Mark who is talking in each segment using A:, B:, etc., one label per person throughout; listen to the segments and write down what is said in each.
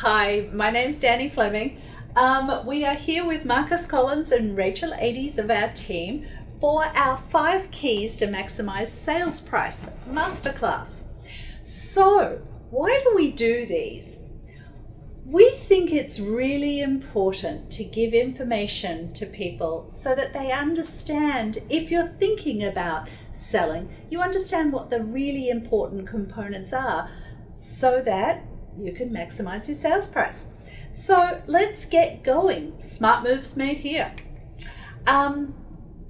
A: Hi, my name's Danny Fleming. We are here with Marcus Collins and Rachel Ades of our team for our 5 keys to maximize sales price Masterclass. So, why do we do these? We think it's really important to give information to people so that they understand, if you're thinking about selling, you understand what the really important components are so that you can maximize your sales price. So let's get going. Smart moves made here.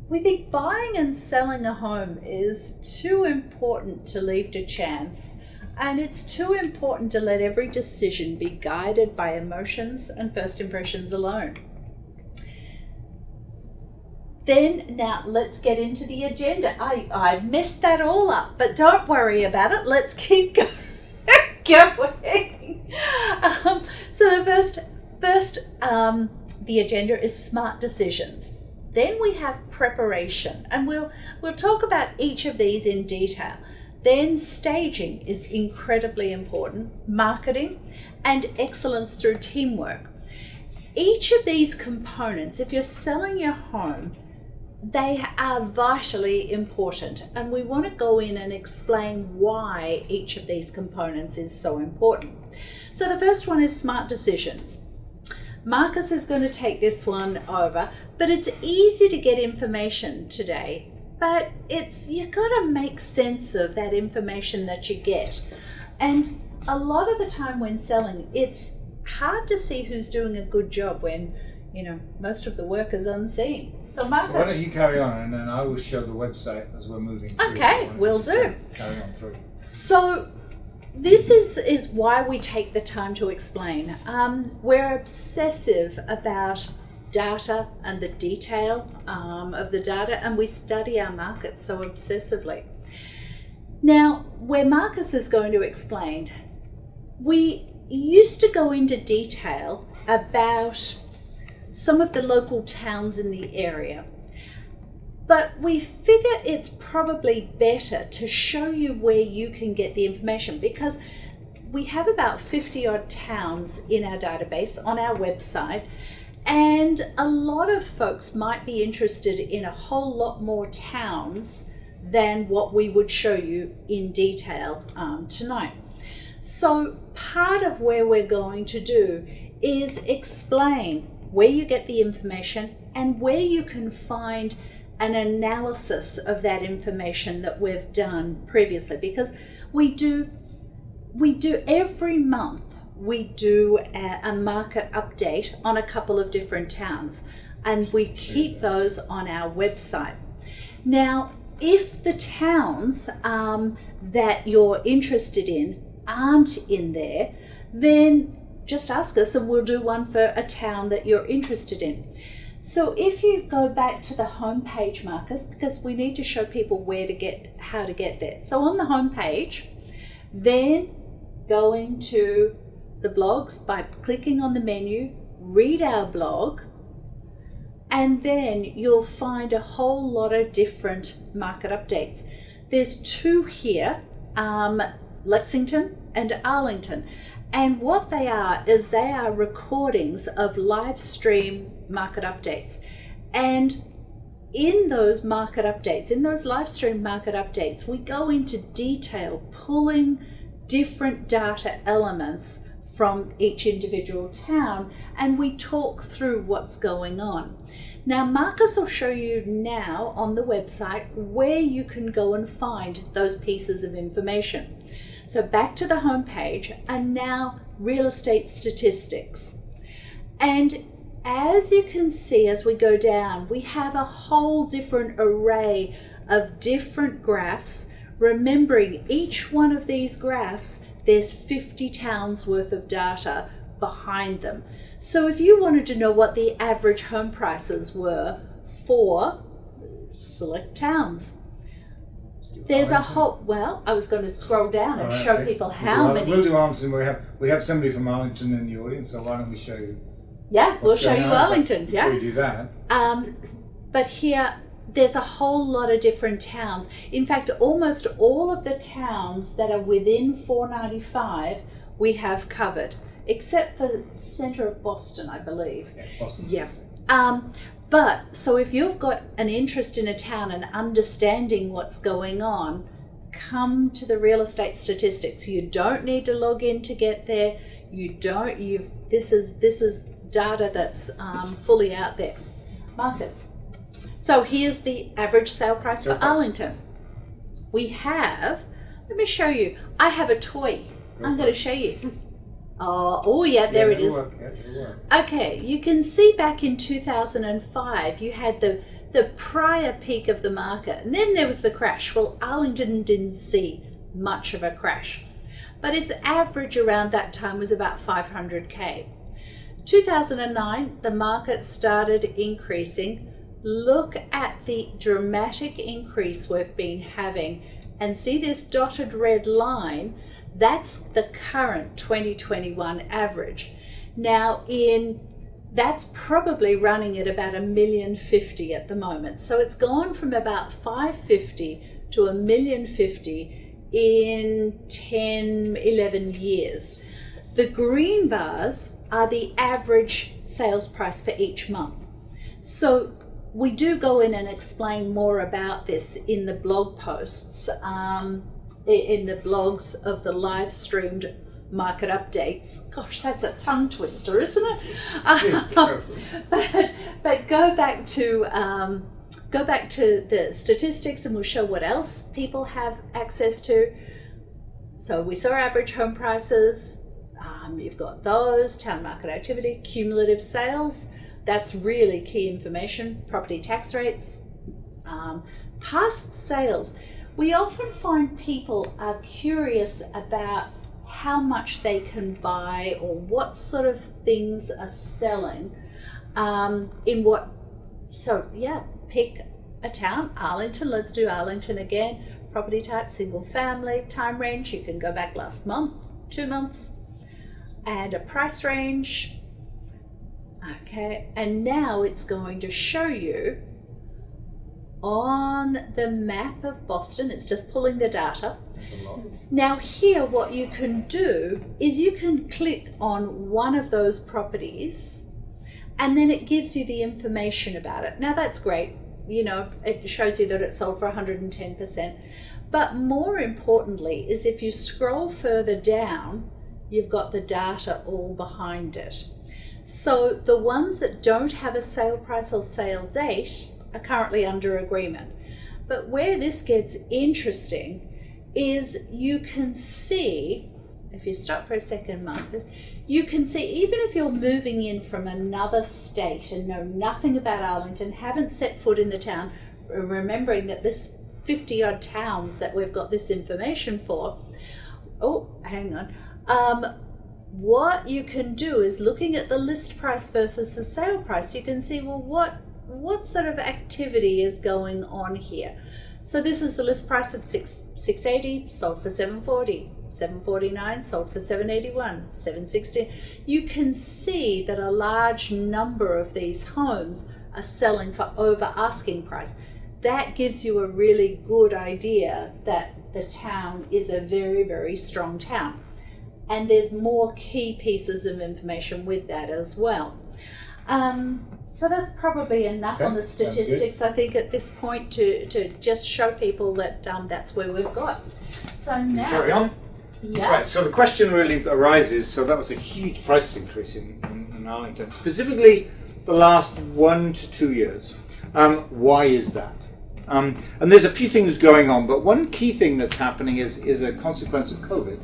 A: We think buying and selling a home is too important to leave to chance, and it's too important to let every decision be guided by emotions and first impressions alone. Now let's get into the agenda. I messed that all up, but don't worry about it. Let's keep going. So the first the agenda is smart decisions. Then we have preparation, and we'll talk about each of these in detail. Then staging is incredibly important, marketing, and excellence through teamwork. Each of these components, if you're selling your home, they are vitally important, and we want to go in and explain why each of these components is so important. So the first one is smart decisions. Marcus is going to take this one over, but it's easy to get information today, but you've got to make sense of that information that you get. And a lot of the time when selling, it's hard to see who's doing a good job when, most of the work is unseen. So Marcus,
B: why don't you carry on, and then I will show the website as we're moving through.
A: Okay, will do.
B: Carry on through.
A: So this is why we take the time to explain. We're obsessive about data and the detail of the data, and we study our market so obsessively. Now, where Marcus is going to explain, we used to go into detail about some of the local towns in the area, but we figure it's probably better to show you where you can get the information, because we have about 50 odd towns in our database on our website, and a lot of folks might be interested in a whole lot more towns than what we would show you in detail tonight. So part of where we're going to do is explain where you get the information and where you can find an analysis of that information that we've done previously, because we do every month we do a market update on a couple of different towns, and we keep those on our website. Now, if the towns that you're interested in aren't in there, then just ask us and we'll do one for a town that you're interested in. So if you go back to the home page, Marcus, because we need to show people how to get there. So on the home page, then going to the blogs by clicking on the menu, read our blog, and then you'll find a whole lot of different market updates. There's 2 here, Lexington and Arlington. And what they are is they are recordings of live stream market updates. And in those market updates, in those live stream market updates, we go into detail, pulling different data elements from each individual town, and we talk through what's going on. Now, Marcus will show you now on the website where you can go and find those pieces of information. So back to the home page, and now real estate statistics. And as you can see, as we go down, we have a whole different array of different graphs. Remembering each one of these graphs, there's 50 towns worth of data behind them. So if you wanted to know what the average home prices were for select towns, there's a whole, I was going to scroll down and show people how many.
B: We'll do Arlington. We have somebody from Arlington in the audience, so why don't we show you?
A: Yeah, we'll show you Arlington.
B: Before we do that.
A: But here, there's a whole lot of different towns. In fact, almost all of the towns that are within 495 we have covered. except for center of Boston, I believe.
B: Yeah, Boston.
A: Yeah. But so if you've got an interest in a town and understanding what's going on, come to the real estate statistics. You don't need to log in to get there. This is data that's fully out there. Marcus. So here's the average sale price for Arlington. We have, let me show you. I have a toy. I'm going to show you. Oh yeah, there it is. Okay, you can see back in 2005, you had the prior peak of the market, and then there was the crash. Well, Arlington didn't see much of a crash, but its average around that time was about 500K. 2009, the market started increasing. Look at the dramatic increase we've been having, and see this dotted red line. That's the current 2021 average. Now that's probably running at about 1,050,000 at the moment. So it's gone from about 550 to 1,050,000 in 10, 11 years. The green bars are the average sales price for each month. So we do go in and explain more about this in the blog posts, in the blogs of the live streamed market updates. Gosh, that's a tongue twister, isn't it? But go back to the statistics, and we'll show what else people have access to. So we saw average home prices. You've got those, town market activity, cumulative sales. That's really key information. Property tax rates, past sales. We often find people are curious about how much they can buy or what sort of things are selling pick a town. Arlington, let's do Arlington again. Property type, single family, time range, you can go back last month, 2 months, and a price range. Okay, and now it's going to show you on the map of Boston. It's just pulling the data. Now here what you can do is you can click on one of those properties, and then it gives you the information about it. Now that's great. You know, it shows you that it sold for 110%. But more importantly is if you scroll further down, you've got the data all behind it. So the ones that don't have a sale price or sale date are currently under agreement. But where this gets interesting is you can see, if you stop for a second, Marcus, you can see even if you're moving in from another state and know nothing about Arlington, haven't set foot in the town, remembering that this 50 odd towns that we've got this information for. Oh, hang on. What you can do is looking at the list price versus the sale price, you can see, well, what sort of activity is going on here. So this is the list price of 680, sold for 740, 749, sold for 781, 760. You can see that a large number of these homes are selling for over asking price. That gives you a really good idea that the town is a very, very strong town. And there's more key pieces of information with that as well. So that's probably enough on the statistics, I think, at this point to just show people that that's where we've got. So now...
B: Carry on.
A: Yeah.
B: Right, so the question really arises, so that was a huge price increase in Arlington, specifically the last 1 to 2 years. Why is that? And there's a few things going on, but one key thing that's happening is a consequence of COVID.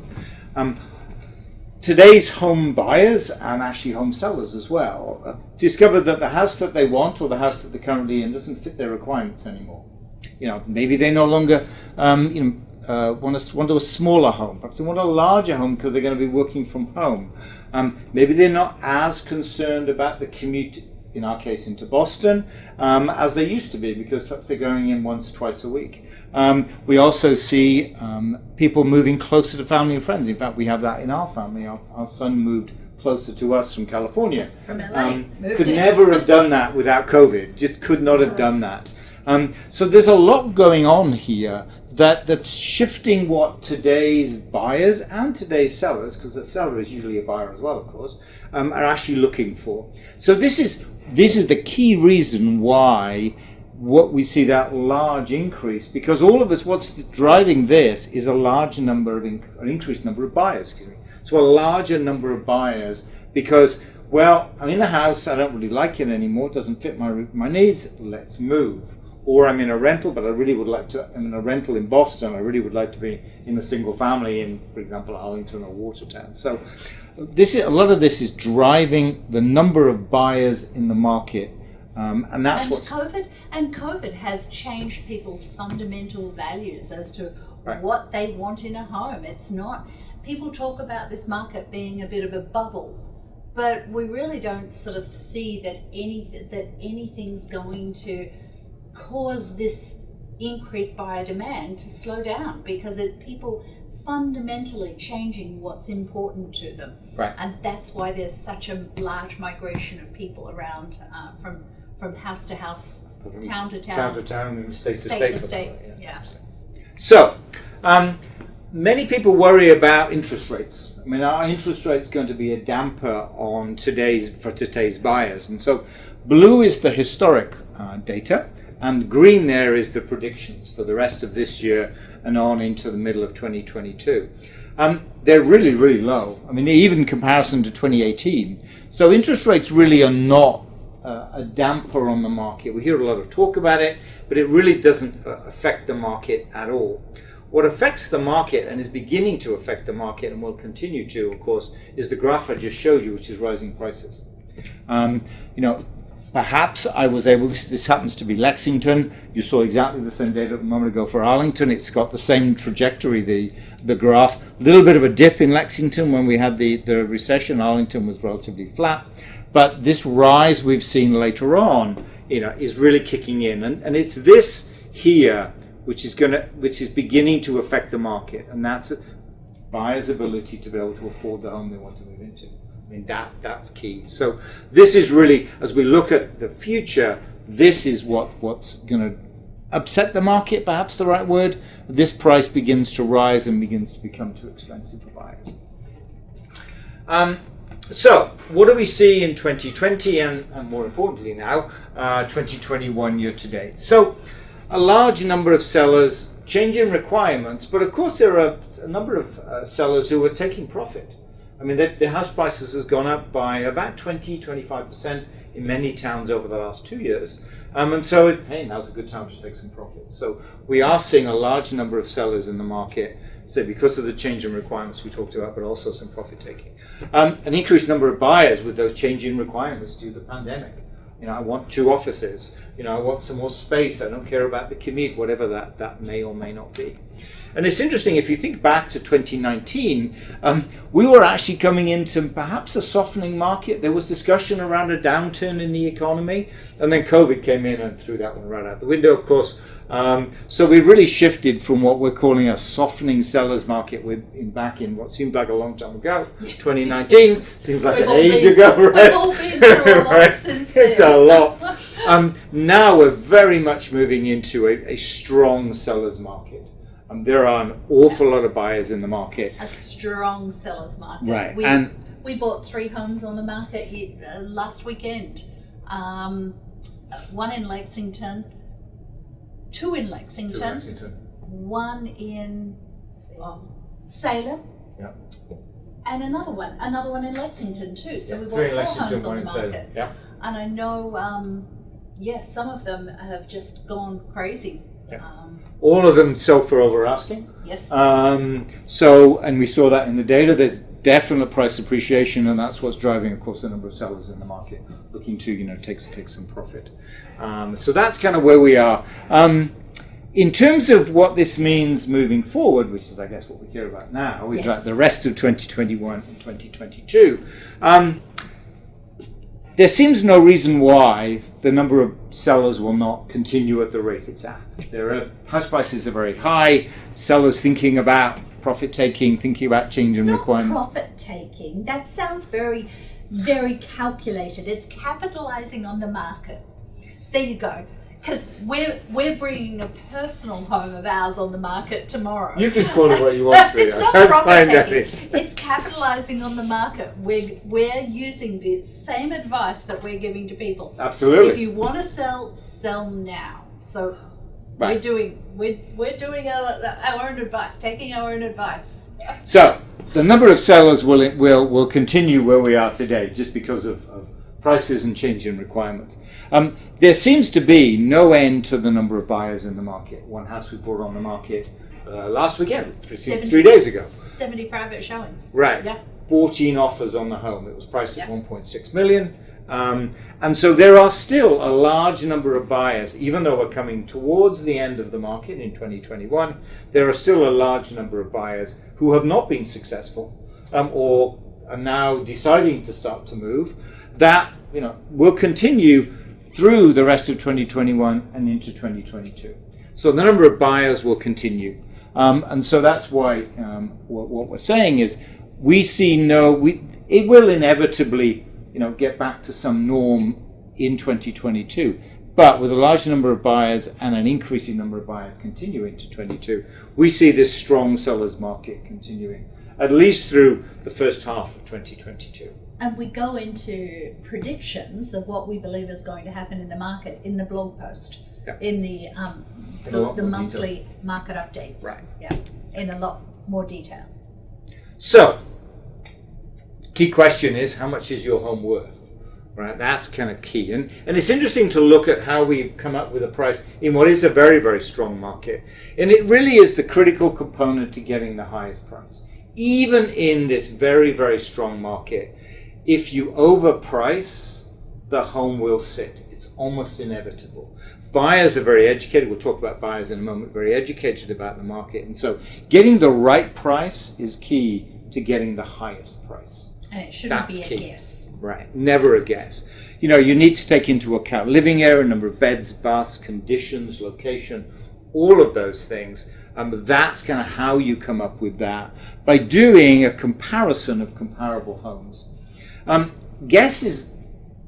B: Today's home buyers and actually home sellers as well have discovered that the house that they want or the house that they're currently in doesn't fit their requirements anymore. You know, maybe they no longer want a smaller home. Perhaps they want a larger home because they're going to be working from home. Maybe they're not as concerned about the commute, in our case into Boston, as they used to be, because perhaps they're going in once, twice a week. We also see people moving closer to family and friends. In fact, we have that in our family. Our son moved closer to us from California.
A: From LA.
B: Could never have done that without COVID. Just could not have done that. So there's a lot going on here that's shifting what today's buyers and today's sellers, because the seller is usually a buyer as well, of course, are actually looking for. So this is the key reason why what we see that large increase, because all of us, what's driving this is a large number of an increased number of buyers. So a larger number of buyers because, well, I'm in the house, I don't really like it anymore, it doesn't fit my needs, let's move. Or I'm in a rental, but I really would like to, I'm in a rental in Boston, I really would like to be in a single family in, for example, Arlington or Watertown. So a lot of this is driving the number of buyers in the market. And that's what
A: COVID has changed people's fundamental values as to
B: right.
A: what they want in a home. It's not, people talk about this market being a bit of a bubble, but we really don't sort of see that anything's going to cause this increased buyer demand to slow down, because it's people fundamentally changing what's important to them.
B: Right.
A: And that's why there's such a large migration of people around from house to house, town to town,
B: and state to
A: state. Yeah.
B: So, many people worry about interest rates. I mean, our interest rate is going to be a damper on today's buyers, and so blue is the historic data, and green there is the predictions for the rest of this year and on into the middle of 2022. They're really, really low. I mean, even in comparison to 2018. So interest rates really are not a damper on the market. We hear a lot of talk about it, but it really doesn't affect the market at all. What affects the market and is beginning to affect the market and will continue to, of course, is the graph I just showed you, which is rising prices. Perhaps I was able, this happens to be Lexington. You saw exactly the same data a moment ago for Arlington. It's got the same trajectory, the graph. A little bit of a dip in Lexington when we had the recession. Arlington was relatively flat. But this rise we've seen later on, is really kicking in. And it's this here which is beginning to affect the market. And that's buyers' ability to be able to afford the home they want to move into. I mean, that's key. So this is really, as we look at the future, this is what's going to upset the market, perhaps the right word. This price begins to rise and begins to become too expensive for buyers. So what do we see in 2020 and more importantly now, 2021 year to date? So a large number of sellers changing requirements, but of course there are a number of sellers who are taking profit. I mean, the house prices has gone up by about 20-25% in many towns over the last 2 years. And so, hey, now's a good time to take some profits. So we are seeing a large number of sellers in the market, so because of the change in requirements we talked about, but also some profit taking. An increased number of buyers with those changing requirements due to the pandemic. I want 2 offices. I want some more space. I don't care about the commute, whatever that may or may not be. And it's interesting, if you think back to 2019, we were actually coming into perhaps a softening market. There was discussion around a downturn in the economy, and then COVID came in and threw that one right out the window, of course. So we really shifted from what we're calling a softening seller's market back in what seemed like a long time ago, 2019. Seems like an age ago, right?
A: We've all been through a lot since then.
B: It's a lot. Now we're very much moving into a strong seller's market. There are an awful lot of buyers in the market.
A: A strong seller's market.
B: Right.
A: We bought 3 homes on the market last weekend. 1 in Lexington, 2 in Lexington, 1 in Salem,
B: yeah,
A: and another one in Lexington too. So we bought 4 homes on the market.
B: Yeah.
A: And I know, some of them have just gone crazy.
B: Yeah. All of them sell for over asking.
A: Yes.
B: And we saw that in the data. There's definite price appreciation, and that's what's driving, of course, the number of sellers in the market looking to, take some profit. So that's kind of where we are. In terms of what this means moving forward, which is, I guess, what we care about now, is that the rest of 2021 and 2022. There seems no reason why the number of sellers will not continue at the rate it's at. House prices are very high. Sellers thinking about profit taking, thinking about changing requirements.
A: It's not profit taking. That sounds very, very calculated. It's capitalizing on the market. There you go. Because we're bringing a personal home of ours on the market tomorrow.
B: You can call it what you want to.
A: It's not
B: That's
A: profit
B: fine,
A: taking. It's capitalizing on the market. We're using the same advice that we're giving to people.
B: Absolutely.
A: If you want to sell now. So
B: right.
A: we're doing our own advice, taking our own advice.
B: So the number of sellers will continue where we are today, just because of prices and changing requirements. There seems to be no end to the number of buyers in the market. One house we brought on the market last weekend, 3 days ago.
A: 70 private showings.
B: Right.
A: Yeah.
B: 14 offers on the home. It was priced at 1.6 million. And so there are still a large number of buyers, even though we're coming towards the end of the market in 2021, there are still a large number of buyers who have not been successful or are now deciding to start to move. That will continue through the rest of 2021 and into 2022. So the number of buyers will continue. And so that's why what we're saying is we see it will inevitably get back to some norm in 2022. But with a large number of buyers and an increasing number of buyers continuing to 22, we see this strong sellers market continuing, at least through the first half of 2022.
A: And we go into predictions of what we believe is going to happen in the market in the blog post, in the monthly market updates.
B: Right.
A: Yeah, in a lot more detail.
B: So, key question is, how much is your home worth? Right, that's kind of key. And it's interesting to look at how we come up with a price in what is a very, very strong market. And it really is the critical component to getting the highest price. Even in this very, very strong market, if you overprice, the home will sit. It's almost inevitable. Buyers are very educated. We'll talk about buyers in a moment, very educated about the market. And so getting the right price is key to getting the highest price.
A: And it shouldn't be a guess.
B: Right, never a guess. You need to take into account living area, number of beds, baths, conditions, location, all of those things. That's kind of how you come up with that, by doing a comparison of comparable homes. Guess is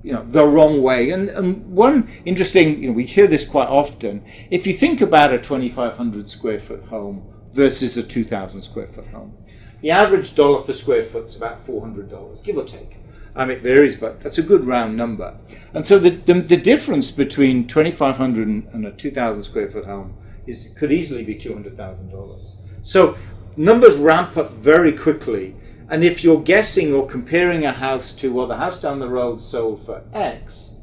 B: the wrong way, and one interesting, we hear this quite often. If you think about a 2,500 square foot home versus a 2,000 square foot home, the average dollar per square foot is about $400, give or take. It varies, but that's a good round number. And so the difference between 2,500 and a 2,000 square foot home could easily be $200,000. So numbers ramp up very quickly. And if you're guessing or comparing a house to, the house down the road sold for X,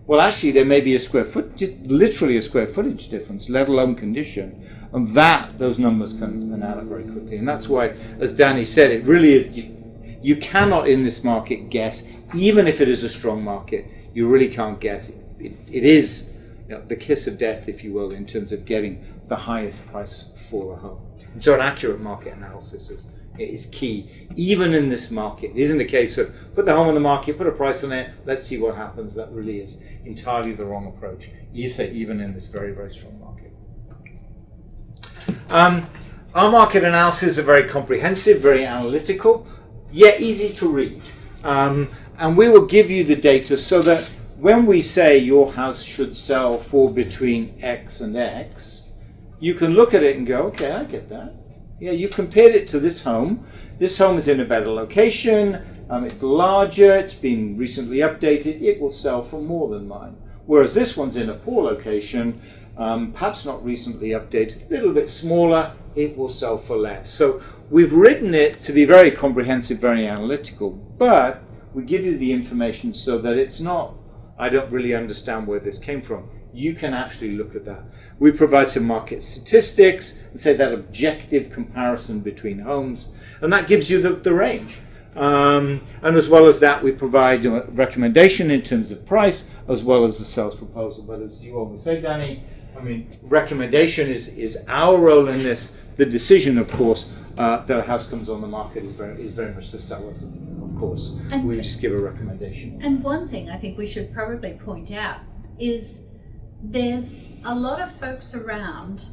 B: well, actually there may be just literally a square footage difference, let alone condition. And those numbers can add up very quickly. And that's why, as Danny said, it really is, you cannot in this market guess, even if it is a strong market, you really can't guess. It is the kiss of death, if you will, in terms of getting the highest price for a home. And so an accurate market analysis is key, even in this market. It isn't a case of put the home on the market, put a price on it, let's see what happens. That really is entirely the wrong approach. You say even in this very, very strong market. Our market analysis are very comprehensive, very analytical, yet easy to read. And we will give you the data so that when we say your house should sell for between X and X, you can look at it and go, okay, I get that. Yeah, you've compared it to this home. This home is in a better location. It's larger. It's been recently updated. It will sell for more than mine. Whereas this one's in a poor location, perhaps not recently updated, a little bit smaller. It will sell for less. So we've written it to be very comprehensive, very analytical, but we give you the information so that it's not, I don't really understand where this came from. You can actually look at that. We provide some market statistics and say that objective comparison between homes, and that gives you the range. And as well as that, we provide a recommendation in terms of price as well as the sales proposal. But as you always say, Danny, recommendation is our role in this. The decision, of course, that a house comes on the market is very much the seller's, of course. And we just give a recommendation.
A: And one thing I think we should probably point out is there's a lot of folks around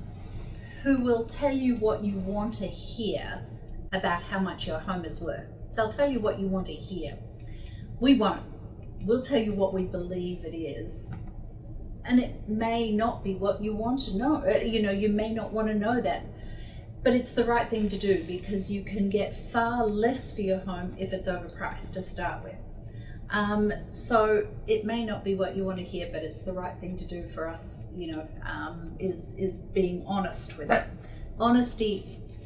A: who will tell you what you want to hear about how much your home is worth. They'll tell you what you want to hear. We won't. We'll tell you what we believe it is. and it may not be what you want to know. You may not want to know that, but it's the right thing to do, because you can get far less for your home if it's overpriced to start with. So it may not be what you want to hear, but it's the right thing to do for us, is being honest with it.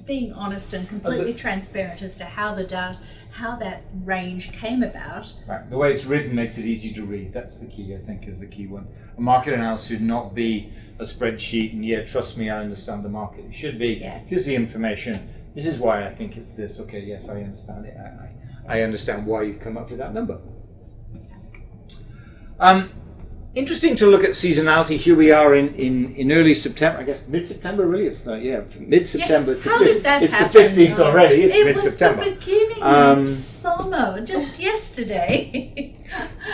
A: Being honest and completely transparent as to how that range came about.
B: Right. The way it's written makes it easy to read. That's the key, I think, is the key one. A market analysis should not be a spreadsheet and trust me, I understand the market. It should be, here's the information. This is why I think it's this. Okay, yes, I understand it. I understand why you've come up with that number. Interesting to look at seasonality. Here we are in early September, I guess mid-September really. It's mid-September.
A: How did that
B: it's
A: happen?
B: The 15th already. It's mid-September.
A: It was the beginning of summer, just yesterday.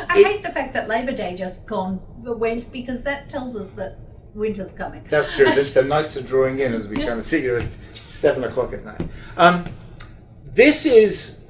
A: I hate the fact that Labor Day just went, because that tells us that winter's coming.
B: That's true. The nights are drawing in as we kind of sit here at 7 o'clock at night. This is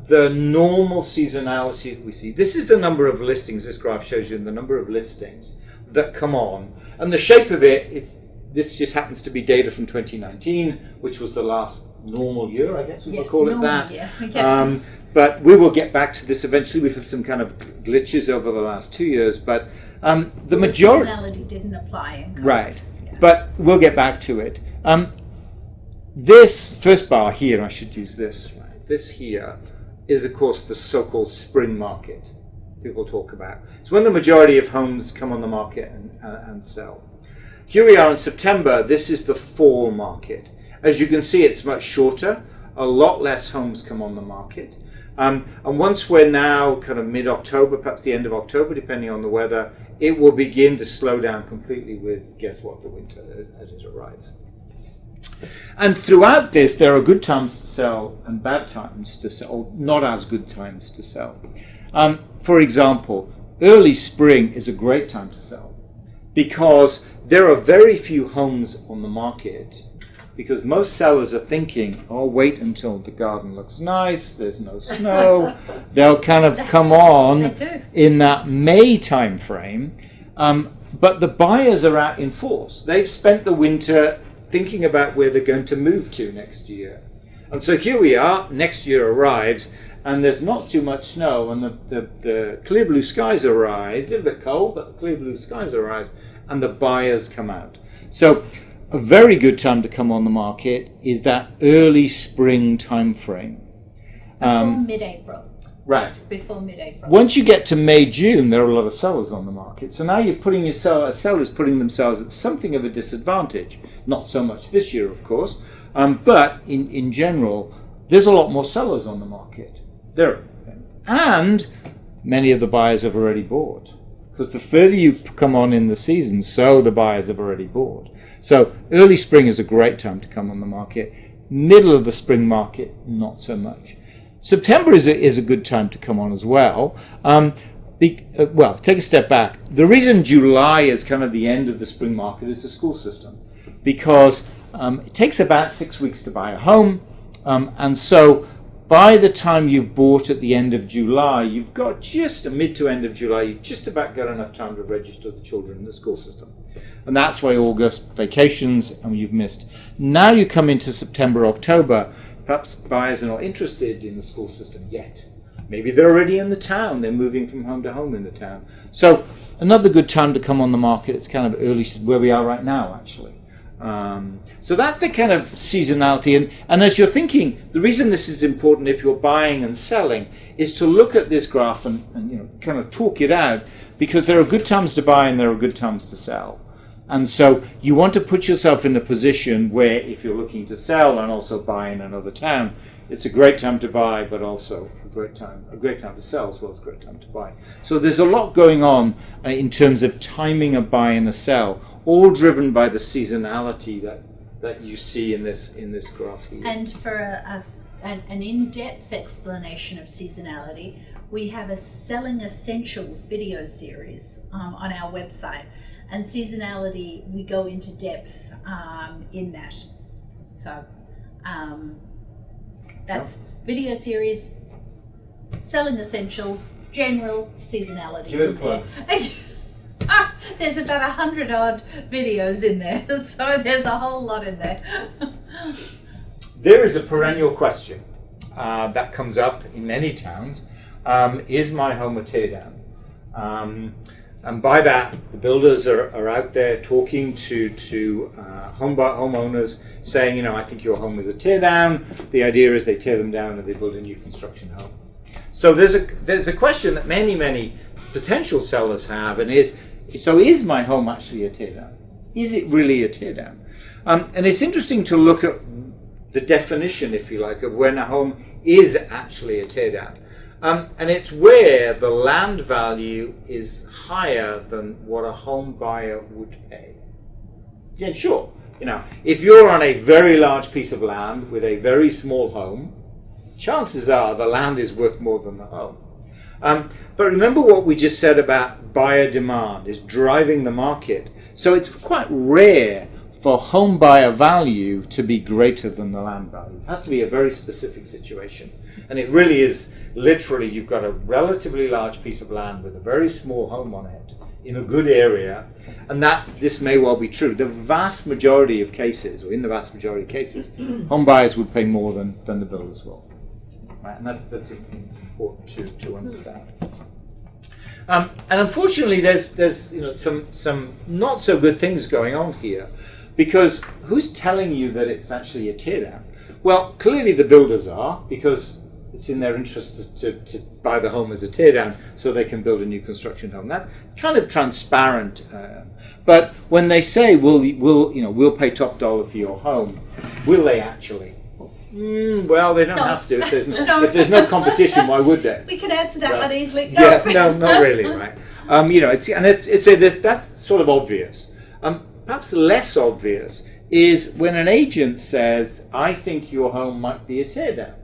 B: the normal seasonality that we see. This is the number of listings. This graph shows you the number of listings that come on, and the shape of this just happens to be data from 2019, which was the last normal year, I guess we would call it that.
A: Yeah.
B: But we will get back to this eventually. We've had some kind of glitches over the last 2 years, but the majority
A: seasonality didn't apply.
B: Right, but we'll get back to it. This first bar here, I should use this. Right, this here is, of course, the so-called spring market people talk about. It's when the majority of homes come on the market and sell. Here we are in September. This is the fall market. As you can see, it's much shorter. A lot less homes come on the market. And once we're now kind of mid-October, perhaps the end of October, depending on the weather, it will begin to slow down completely with, guess what, the winter as it arrives. And throughout this, there are good times to sell and bad times to sell, or not as good times to sell. For example, early spring is a great time to sell because there are very few homes on the market, because most sellers are thinking, wait until the garden looks nice, there's no snow. They'll kind of come on in that May time frame. But the buyers are out in force. They've spent the winter thinking about where they're going to move to next year. And so here we are, next year arrives, and there's not too much snow, and the clear blue skies arrive, a little bit cold, but the clear blue skies arrive, and the buyers come out. So a very good time to come on the market is that early spring time frame.
A: Before mid-April.
B: Right.
A: Before mid-April.
B: Once you get to May, June, there are a lot of sellers on the market. So now you're putting sellers putting themselves at something of a disadvantage. Not so much this year, of course, but in general, there's a lot more sellers on the market. And many of the buyers have already bought. Because the further you come on in the season, so the buyers have already bought. So early spring is a great time to come on the market. Middle of the spring market, not so much. September is a good time to come on as well. Take a step back. The reason July is kind of the end of the spring market is the school system, because it takes about 6 weeks to buy a home, and so by the time you've bought at the end of July, you've got just mid to end of July, you've just about got enough time to register the children in the school system. And that's why August vacations, and you've missed. Now you come into September, October, perhaps buyers are not interested in the school system yet. Maybe they're already in the town, they're moving from home to home in the town. So another good time to come on the market, it's kind of early, where we are right now actually. So that's the kind of seasonality, and as you're thinking, the reason this is important if you're buying and selling is to look at this graph and kind of talk it out, because there are good times to buy and there are good times to sell. And so you want to put yourself in a position where if you're looking to sell and also buy in another town, it's a great time to buy, but also a great time to sell as well as a great time to buy. So there's a lot going on in terms of timing a buy and a sell, all driven by the seasonality that you see in this graph here.
A: And for an in-depth explanation of seasonality, we have a Selling Essentials video series on our website. And seasonality, we go into depth in that. So that's video series, Selling Essentials, general seasonality.
B: Good plug.
A: There's about 100 odd videos in there, so there's a whole lot in there.
B: There is a perennial question that comes up in many towns. Is my home a teardown? And by that, the builders are out there talking to homeowners, saying, you know, I think your home is a teardown. The idea is they tear them down and they build a new construction home. So there's a question that many potential sellers have, and is my home actually a teardown? Is it really a teardown? And it's interesting to look at the definition, if you like, of when a home is actually a teardown. And it's where the land value is higher than what a home buyer would pay. Yeah, sure. You know, if you're on a very large piece of land with a very small home, chances are the land is worth more than the home. But remember what we just said about buyer demand is driving the market. So it's quite rare for home buyer value to be greater than the land value. It has to be a very specific situation. And it really is literally, you've got a relatively large piece of land with a very small home on it in a good area, and this may well be true. The vast majority of cases, or in the vast majority of cases, home buyers would pay more than the builders will. Right? And that's important to understand. And unfortunately, there's you know some not so good things going on here, because who's telling you that it's actually a teardown? Well, clearly the builders are, because it's in their interest to buy the home as a teardown so they can build a new construction home. That's kind of transparent. But when they say we'll pay top dollar for your home, will they actually? Well, they don't have to. If there's no competition, why would they?
A: We can answer that one easily.
B: No. Yeah, no, not really, right? You know, that's sort of obvious. Perhaps less obvious is when an agent says, "I think your home might be a teardown.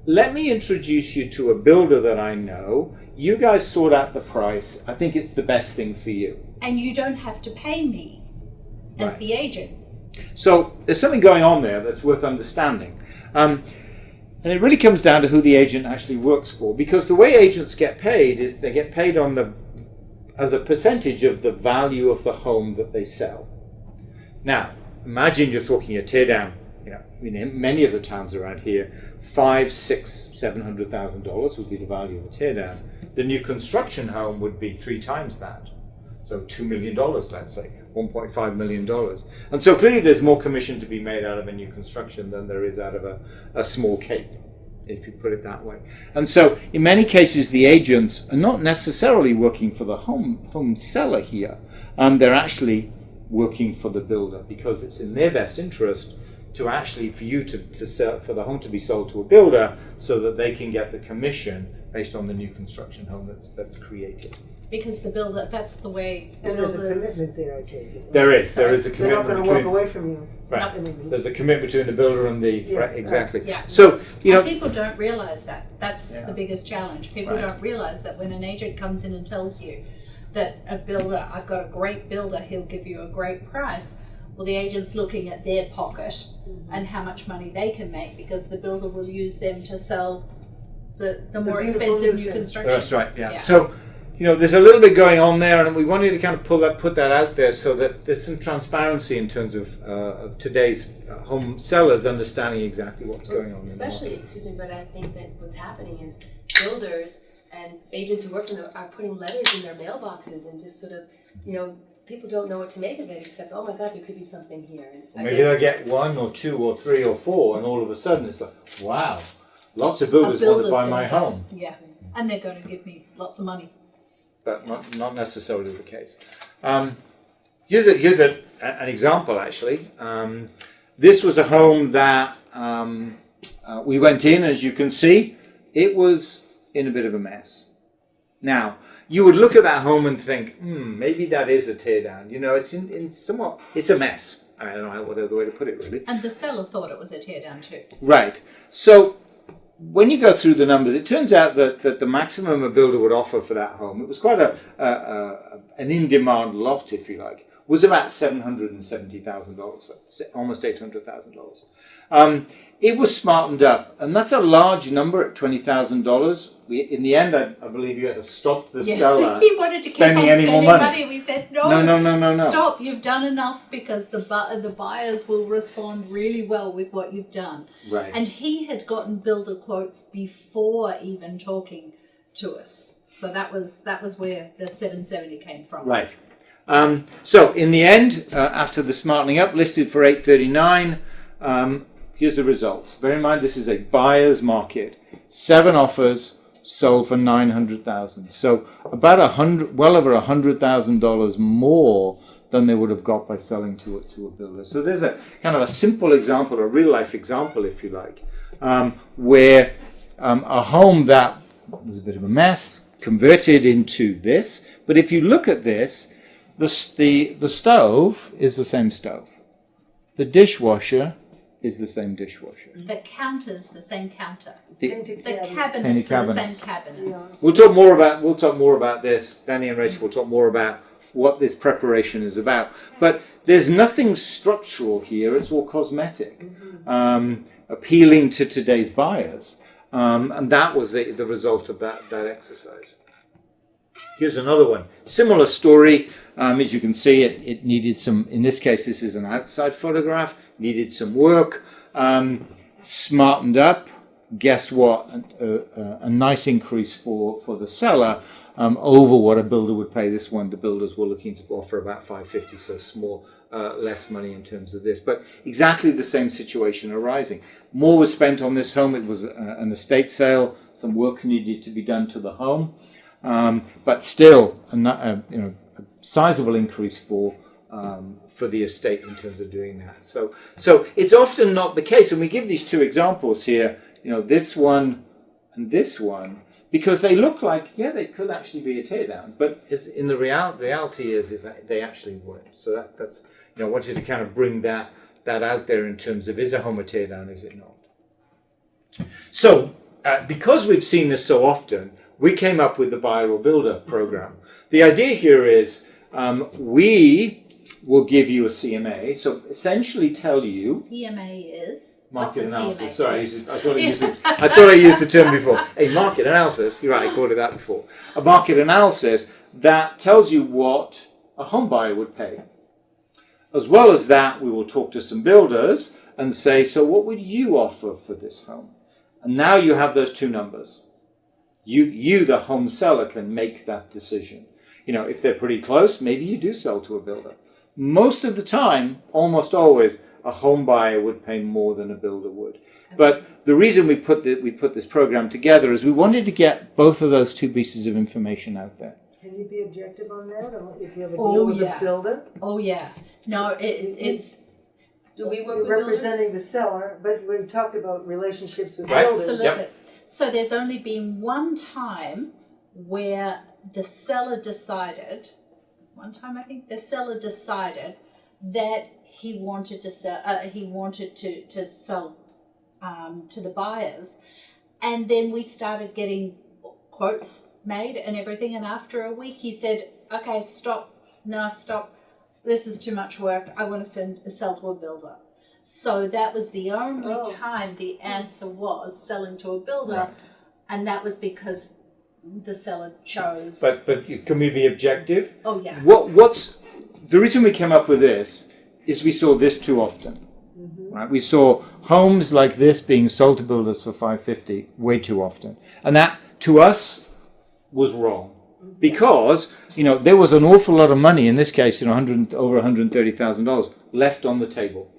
B: Let me introduce you to a builder that I know. You guys sort out the price. I think it's the best thing for you.
A: And you don't have to pay me as the agent."
B: So there's something going on there that's worth understanding. And it really comes down to who the agent actually works for, because the way agents get paid is they get paid as a percentage of the value of the home that they sell. Now, imagine you're talking a teardown. You know, in many of the towns around here, $500,000, $600,000, $700,000 would be the value of the teardown. The new construction home would be 3 times that. So $2 million, let's say, $1.5 million. And so clearly there's more commission to be made out of a new construction than there is out of a small cape, if you put it that way. And so in many cases, the agents are not necessarily working for the home seller here. They're actually working for the builder, because it's in their best interest to actually, for you to sell, for the home to be sold to a builder, so that they can get the commission based on the new construction home that's created.
A: Because the builder, that's the way
C: And
A: builders...
C: there's a commitment there, I take it.
B: There is a
C: They're not
B: commitment
C: going to
B: between...
C: walk away from you.
B: Right. There's a commitment between the builder and the...
C: Yeah,
B: right, exactly.
A: Yeah.
B: So, you know...
A: And people don't realise that. That's
B: Yeah.
A: the biggest challenge. People
B: Right.
A: don't realise that when an agent comes in and tells you that a builder, I've got a great builder, he'll give you a great price. Well, the agent's looking at their pocket and how much money they can make, because the builder will use them to sell the more expensive new construction.
B: That's right, yeah. So, you know, there's a little bit going on there, and we wanted to kind of put that out there so that there's some transparency in terms of today's home sellers understanding exactly what's going on.
D: Especially, excuse me, but I think that what's happening is builders and agents who work for them are putting letters in their mailboxes, and just sort of, you know, people don't know what to make of it, except, oh my God, there could be something here. And
B: maybe they'll get 1 or 2 or 3 or 4, and all of a sudden it's like, wow, lots of builders want to buy my home.
A: Yeah, and they're going to give me lots of money.
B: But not necessarily the case. Here's an example, actually. This was a home that we went in, as you can see. It was in a bit of a mess. Now, you would look at that home and think, maybe that is a teardown. You know, it's it's a mess. I don't know what other way to put it, really.
A: And the seller thought it was a teardown too.
B: Right. So when you go through the numbers, it turns out that the maximum a builder would offer for that home, it was quite an in-demand lot, if you like, was about $770,000, so almost $800,000. it was smartened up, and that's a large number at $20,000. In the end, I believe you had to stop the seller
A: he wanted to keep on
B: spending any more
A: spending
B: money.
A: We said, no, stop, you've done enough, because the buyers will respond really well with what you've done.
B: Right.
A: And he had gotten builder quotes before even talking to us. So that was where the 770 came from.
B: Right. So in the end, after the smartening up, listed for $839. Here's the results. Bear in mind, this is a buyer's market. 7 offers sold for $900,000. So about well over $100,000 more than they would have got by selling to a builder. So there's a kind of a simple example, a real life example, if you like, where a home that was a bit of a mess converted into this. But if you look at this, the stove is the same stove. The dishwasher is the same dishwasher.
A: The counter's the same counter.
B: The
A: cabinets are the same cabinets.
B: We'll talk more about this. Danny and Rachel will talk more about what this preparation is about. But there's nothing structural here. It's all cosmetic, appealing to today's buyers. And that was the result of that exercise. Here's another one. Similar story. As you can see, it needed some, in this case, this is an outside photograph, needed some work, smartened up. Guess what? A nice increase for the seller over what a builder would pay. This one, the builders were looking to offer about $550, so small, less money in terms of this. But exactly the same situation arising. More was spent on this home. It was an estate sale. Some work needed to be done to the home. But still, a sizable increase for the estate in terms of doing that. So it's often not the case, and we give these two examples here. This one and this one, because they look like they could actually be a teardown, but in the reality is that they actually weren't. So that's I wanted to kind of bring that out there in terms of, is a home a teardown, is it not? So because we've seen this so often, we came up with the buyer or builder program. The idea here is we will give you a CMA, so essentially tell you...
A: CMA is...
B: Market analysis.
A: CMA?
B: Sorry, I thought I used the term before. A market analysis, you're right, I called it that before. A market analysis that tells you what a home buyer would pay. As well as that, we will talk to some builders and say, so what would you offer for this home? And now you have those two numbers. You, the home seller, can make that decision. If they're pretty close, maybe you do sell to a builder. Most of the time, almost always, a home buyer would pay more than a builder would. But the reason we put this program together is we wanted to get both of those two pieces of information out there.
C: Can you be objective on that, or if you have a deal with a builder?
A: Oh yeah. No, it's.
D: Do we work
C: You're
D: with
C: representing
D: builders?
C: the seller, but we talked about relationships with
B: Right.
C: builders.
A: Absolutely.
B: Yep.
A: So there's only been one time where the seller decided, the seller decided that he wanted to sell. He wanted to sell to the buyers, and then we started getting quotes made and everything. And after a week, he said, "Okay, stop. No, stop. This is too much work. I want to sell to a builder." So that was the only time the answer was selling to a builder,
B: Right.
A: and that was because the seller chose.
B: But can we be objective?
A: Oh yeah.
B: What's the reason we came up with this is we saw this too often. Right? We saw homes like this being sold to builders for $550 way too often, and that to us was wrong. Because there was an awful lot of money in this case, over $130,000 left on the table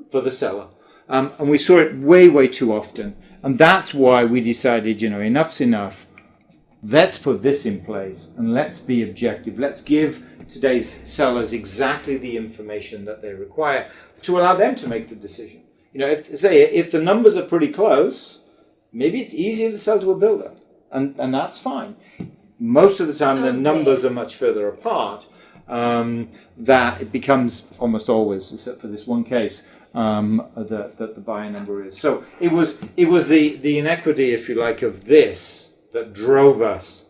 B: for the seller, and we saw it way too often, and that's why we decided, enough's enough. Let's put this in place and let's be objective. Let's give today's sellers exactly the information that they require to allow them to make the decision. If the numbers are pretty close, maybe it's easier to sell to a builder, and that's fine. Most of the time, the numbers are much further apart, that it becomes almost always, except for this one case, that the buyer number is. So it was the inequity, if you like, of this that drove us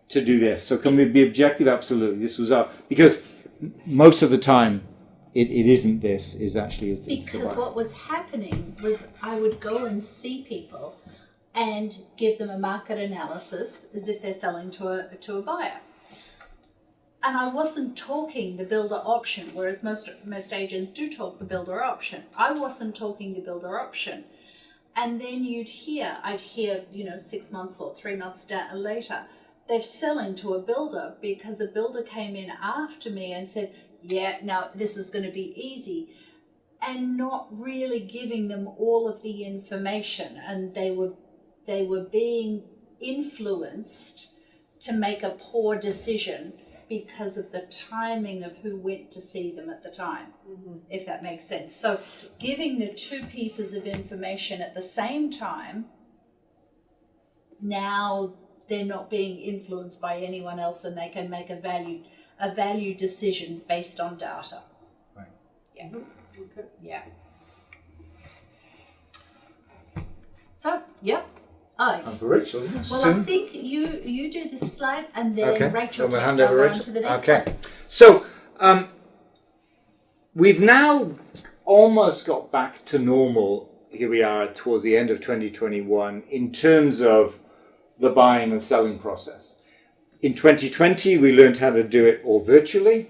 B: to do this. So can we be objective? Absolutely. This was because most of the time it isn't this, is actually it's the
A: Because
B: buyer.
A: what was happening was I would go and see people and give them a market analysis as if they're selling to a buyer. And I wasn't talking the builder option, whereas most agents do talk the builder option. I wasn't talking the builder option. And then I'd hear, 6 months or 3 months later, they're selling to a builder because a builder came in after me and said, yeah, now this is going to be easy, and not really giving them all of the information. And they were being influenced to make a poor decision because of the timing of who went to see them at the time, if that makes sense. So giving the two pieces of information at the same time, now they're not being influenced by anyone else, and they can make a value decision based on data.
B: Right.
A: Yeah. Yeah. So, yep. Oh.
B: And for Rachel, isn't it?
A: Well,
B: Soon?
A: I think you do this slide, and then
B: Okay.
A: Rachel
B: Then we'll
A: takes
B: hand over
A: over
B: Rachel.
A: on to the next
B: Okay.
A: one.
B: So, we've now almost got back to normal. Here we are towards the end of 2021 in terms of the buying and selling process. In 2020, we learned how to do it all virtually.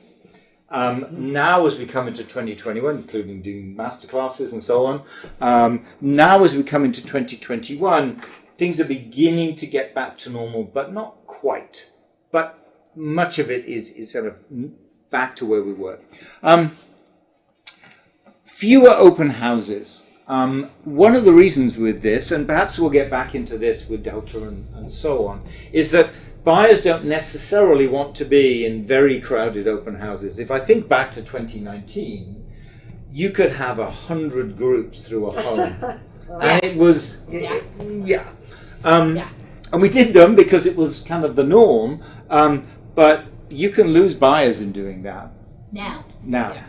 B: Now as we come into 2021, including doing masterclasses and so on, now as we come into 2021, things are beginning to get back to normal, but not quite. But much of it is sort of back to where we were. Fewer open houses. One of the reasons with this, and perhaps we'll get back into this with Delta and so on, is that buyers don't necessarily want to be in very crowded open houses. If I think back to 2019, you could have 100 groups through a home. And it was, and we did them because it was kind of the norm, but you can lose buyers in doing that.
A: Now.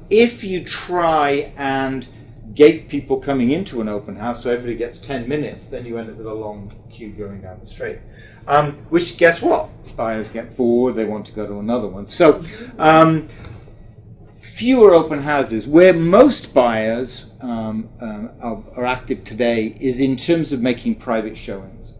B: If you try and gate people coming into an open house so everybody gets 10 minutes, then you end up with a long queue going down the street. Which, guess what? Buyers get bored, they want to go to another one. So, fewer open houses. Where most buyers are active today is in terms of making private showings.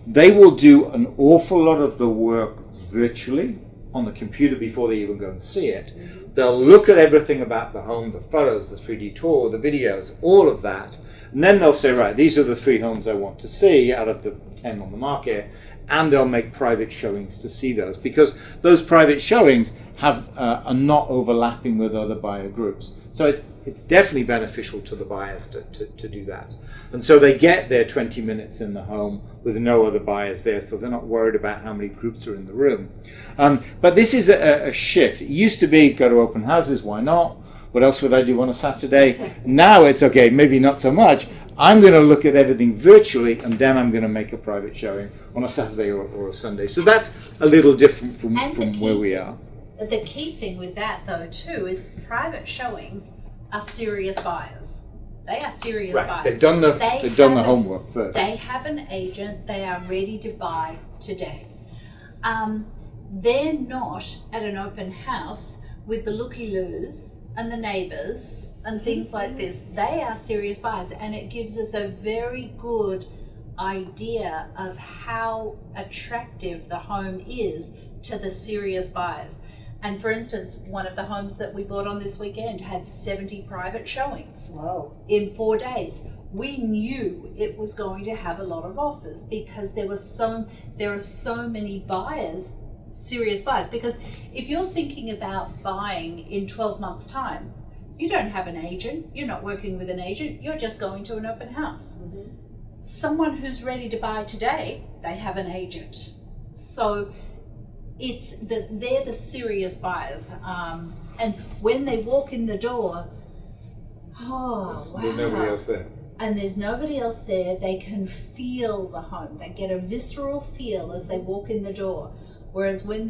B: They will do an awful lot of the work virtually on the computer before they even go and see it. They'll look at everything about the home, the photos, the 3D tour, the videos, all of that. And then they'll say, right, these are the 3 homes I want to see out of the 10 on the market. And they'll make private showings to see those, because those private showings are not overlapping with other buyer groups. So it's definitely beneficial to the buyers to do that. And so they get their 20 minutes in the home with no other buyers there, so they're not worried about how many groups are in the room. But this is a shift. It used to be, go to open houses, why not? What else would I do on a Saturday? Now it's okay, maybe not so much. I'm going to look at everything virtually, and then I'm going to make a private showing on a Saturday or a Sunday. So that's a little different from where we are.
A: The key thing with that, though, too, is private showings are serious buyers. They are serious buyers.
B: They've done the homework first.
A: They have an agent. They are ready to buy today. They're not at an open house with the looky-loos and the neighbours and things like this. They are serious buyers, and it gives us a very good idea of how attractive the home is to the serious buyers. And for instance, one of the homes that we bought on this weekend had 70 private showings.
C: Wow.
A: In 4 days. We knew it was going to have a lot of offers because there are so many buyers, serious buyers. Because if you're thinking about buying in 12 months' time, you don't have an agent, you're not working with an agent, you're just going to an open house. Mm-hmm. Someone who's ready to buy today, they have an agent. So they're the serious buyers, and when they walk in the door, oh wow!
B: There's nobody else there.
A: And there's nobody else there. They can feel the home. They get a visceral feel as they walk in the door. Whereas when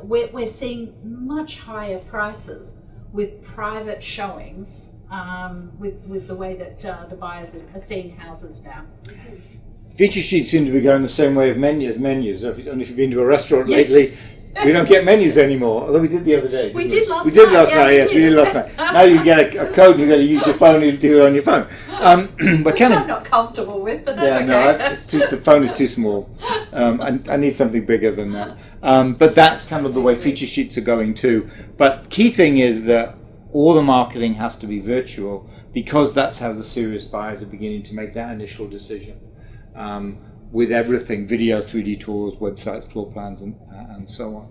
A: we're seeing much higher prices with private showings, with the way that the buyers are seeing houses now.
B: Feature sheets seem to be going the same way of menus. If you've been to a restaurant lately, We don't get menus anymore, although we did the other day.
A: We did last
B: night. We did
A: night,
B: last
A: yeah,
B: night,
A: we
B: yes, we
A: did.
B: did last night. Now you get a code and you've got to use your phone and do it on your phone.
A: Which I'm not comfortable with, but that's okay.
B: The phone is too small. I need something bigger than that. But that's kind of the way feature sheets are going too. But key thing is that all the marketing has to be virtual, because that's how the serious buyers are beginning to make that initial decision. With everything, video, 3D tours, websites, floor plans, and so on.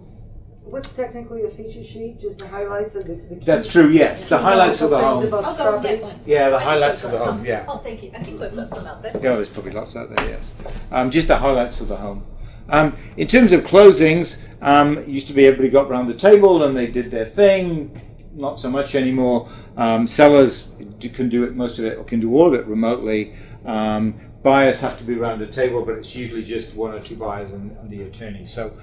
C: What's technically a feature sheet? Just the highlights of the key.
B: That's true, yes. The highlights of the home.
A: I'll go and get one.
B: Yeah, the
A: I think
B: highlights
A: we've
B: of the
A: got
B: home,
A: some.
B: yeah.
A: Oh, thank you. I think we've got some out there.
B: Yeah, there's probably lots out there, yes. Just the highlights of the home. In terms of closings, it used to be everybody got around the table and they did their thing. Not so much anymore. Sellers can do it, most of it, or can do all of it remotely. Buyers have to be around the table, but it's usually just one or two buyers and the attorney. So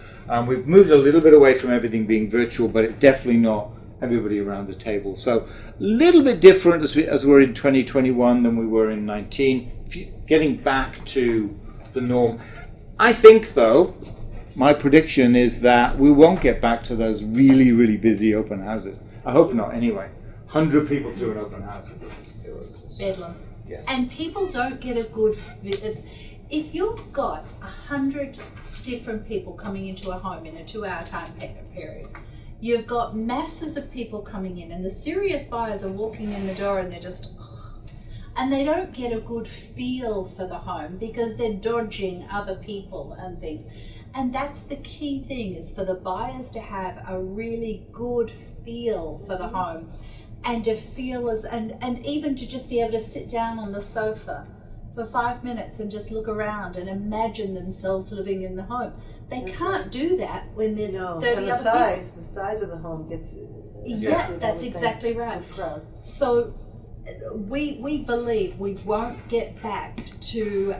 B: we've moved a little bit away from everything being virtual, but it's definitely not everybody around the table. So a little bit different as we're in 2021 than we were in 19. Getting back to the norm. I think, though, my prediction is that we won't get back to those really, really busy open houses. I hope not, anyway. 100 people through an open house. It was
A: Bedlam.
B: yes.
A: And people don't get a good if you've got 100 different people coming into a home in a 2-hour time period, you've got masses of people coming in, and the serious buyers are walking in the door and they're just, and they don't get a good feel for the home because they're dodging other people and things. And that's the key thing, is for the buyers to have a really good feel for the home, and to feel and even to just be able to sit down on the sofa for 5 minutes and just look around and imagine themselves living in the home. They can't do that when there's 30
C: and the
A: other
C: size, the size of the home gets
A: Yeah, that's exactly right.
C: with crowds.
A: So we believe we won't get back to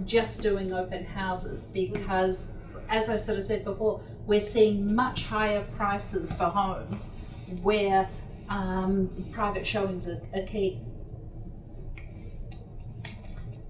A: just doing open houses, because, as I sort of said before, we're seeing much higher prices for homes where private showings are key.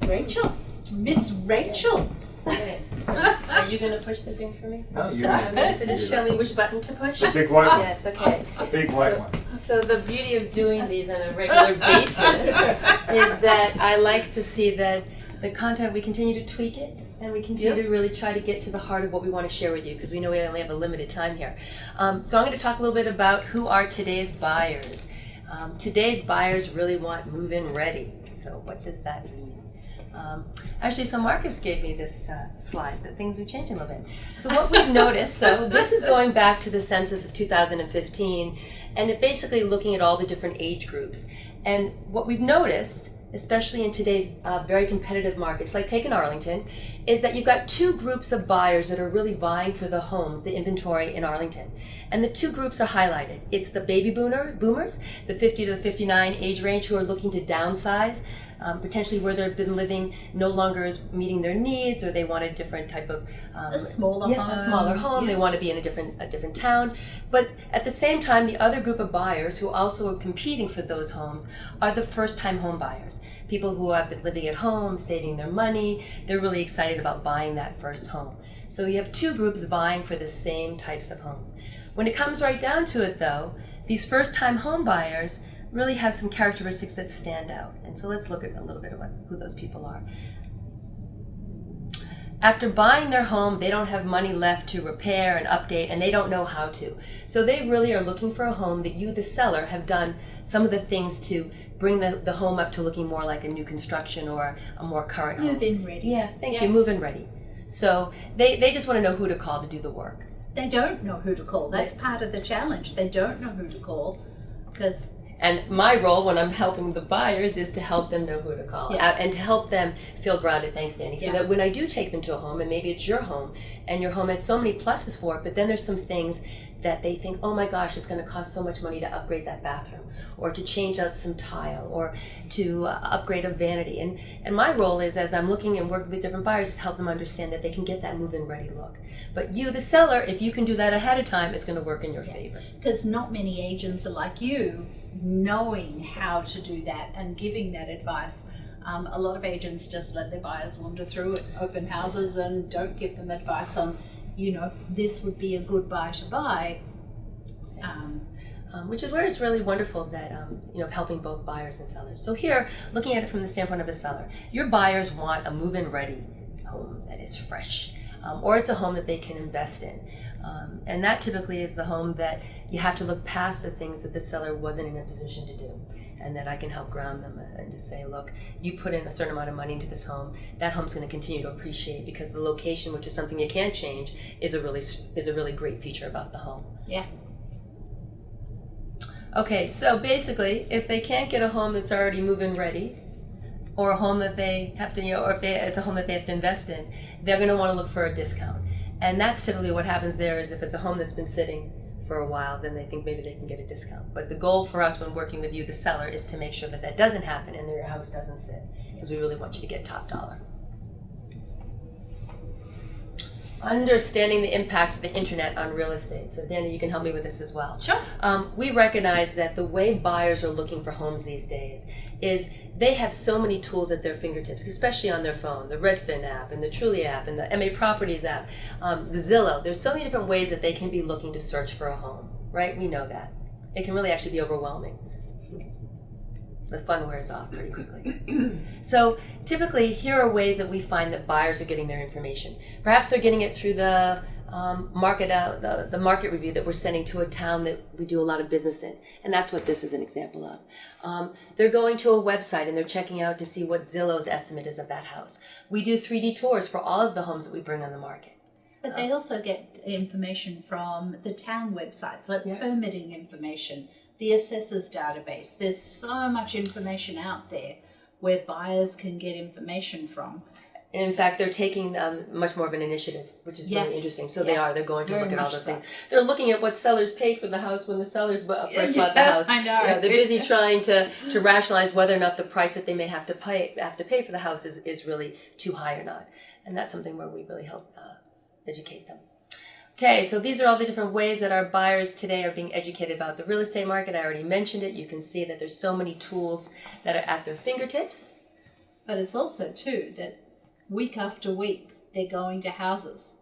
D: Rachel.
A: Miss Rachel.
D: Okay, so are you going to push the thing for me?
B: No, you
D: Okay, so just show me which button to push.
B: The big white one.
D: Yes, okay.
B: Big white one.
D: So the beauty of doing these on a regular basis is that I like to see that the content, we continue to tweak it, and we continue to really try to get to the heart of what we want to share with you, because we know we only have a limited time here. So I'm going to talk a little bit about who are today's buyers. Today's buyers really want move-in ready. So what does that mean? Actually, so Marcus gave me this slide that things are changing a little bit. So what we've noticed, so this is going back to the census of 2015, and it basically looking at all the different age groups. And what we've noticed, especially in today's very competitive markets, like take in Arlington, is that you've got two groups of buyers that are really vying for the homes, the inventory in Arlington. And the two groups are highlighted. It's the baby boomers, the 50 to 59 age range, who are looking to downsize, potentially where they've been living no longer is meeting their needs, or they want a different type of
A: A smaller home.
D: a smaller home.
A: Yeah.
D: They want to be in a different town. But at the same time, the other group of buyers who also are competing for those homes are the first-time home buyers. People who have been living at home, saving their money. They're really excited about buying that first home. So you have two groups vying for the same types of homes. When it comes right down to it, though, these first-time home buyers really have some characteristics that stand out. And so let's look at a little bit of who those people are. After buying their home, they don't have money left to repair and update, and they don't know how to. So they really are looking for a home that you, the seller, have done some of the things to bring the home up to looking more like a new construction or a more current home.
A: Move-in ready.
D: Yeah, thank you, move-in ready. So they just want to know who to call to do the work.
A: They don't know who to call. That's part of the challenge. They don't know who to call because...
D: And my role when I'm helping the buyers is to help them know who to call and to help them feel grounded, thanks, Danny. So that when I do take them to a home, and maybe it's your home, and your home has so many pluses for it, but then there's some things that they think, oh my gosh, it's going to cost so much money to upgrade that bathroom, or to change out some tile, or to upgrade a vanity. And my role is, as I'm looking and working with different buyers, to help them understand that they can get that move-in ready look. But you, the seller, if you can do that ahead of time, it's going to work in your favor.
A: Because not many agents are like you, knowing how to do that and giving that advice. A lot of agents just let their buyers wander through open houses and don't give them advice on this would be a good buy to buy.
D: Which is where it's really wonderful that, helping both buyers and sellers. So here, looking at it from the standpoint of a seller, your buyers want a move-in ready home that is fresh, or it's a home that they can invest in. And that typically is the home that you have to look past the things that the seller wasn't in a position to do. And that I can help ground them and just say, look, you put in a certain amount of money into this home, that home's going to continue to appreciate because the location, which is something you can't change, is a really great feature about the home.
A: Yeah.
D: Okay, so basically, if they can't get a home that's already move-in ready, or a home that they have to, or if it's a home that they have to invest in, they're going to want to look for a discount. And that's typically what happens there is if it's a home that's been sitting for a while, then they think maybe they can get a discount. But the goal for us when working with you, the seller, is to make sure that that doesn't happen and that your house doesn't sit, because we really want you to get top dollar. Understanding the impact of the internet on real estate. So Danny, you can help me with this as well.
A: Sure.
D: We recognize that the way buyers are looking for homes these days is they have so many tools at their fingertips, especially on their phone, the Redfin app and the Trulia app and the MA Properties app, the Zillow. There's so many different ways that they can be looking to search for a home, right? We know that. It can really actually be overwhelming. The fun wears off pretty quickly. So typically, here are ways that we find that buyers are getting their information. Perhaps they're getting it through the the market review that we're sending to a town that we do a lot of business in, and that's what this is an example of. They're going to a website and they're checking out to see what Zillow's estimate is of that house. We do 3D tours for all of the homes that we bring on the market.
A: But they also get information from the town websites, like permitting information, the assessors database. There's so much information out there where buyers can get information from.
D: In fact, they're taking much more of an initiative, which is really interesting. So they're going to look at all those things. They're looking at what sellers paid for the house when the sellers first bought the house.
A: I know.
D: They're busy trying to rationalize whether or not the price that they may have to pay for the house is really too high or not. And that's something where we really help educate them. Okay, so these are all the different ways that our buyers today are being educated about the real estate market. I already mentioned it. You can see that there's so many tools that are at their fingertips.
A: But it's also, too, that week after week, they're going to houses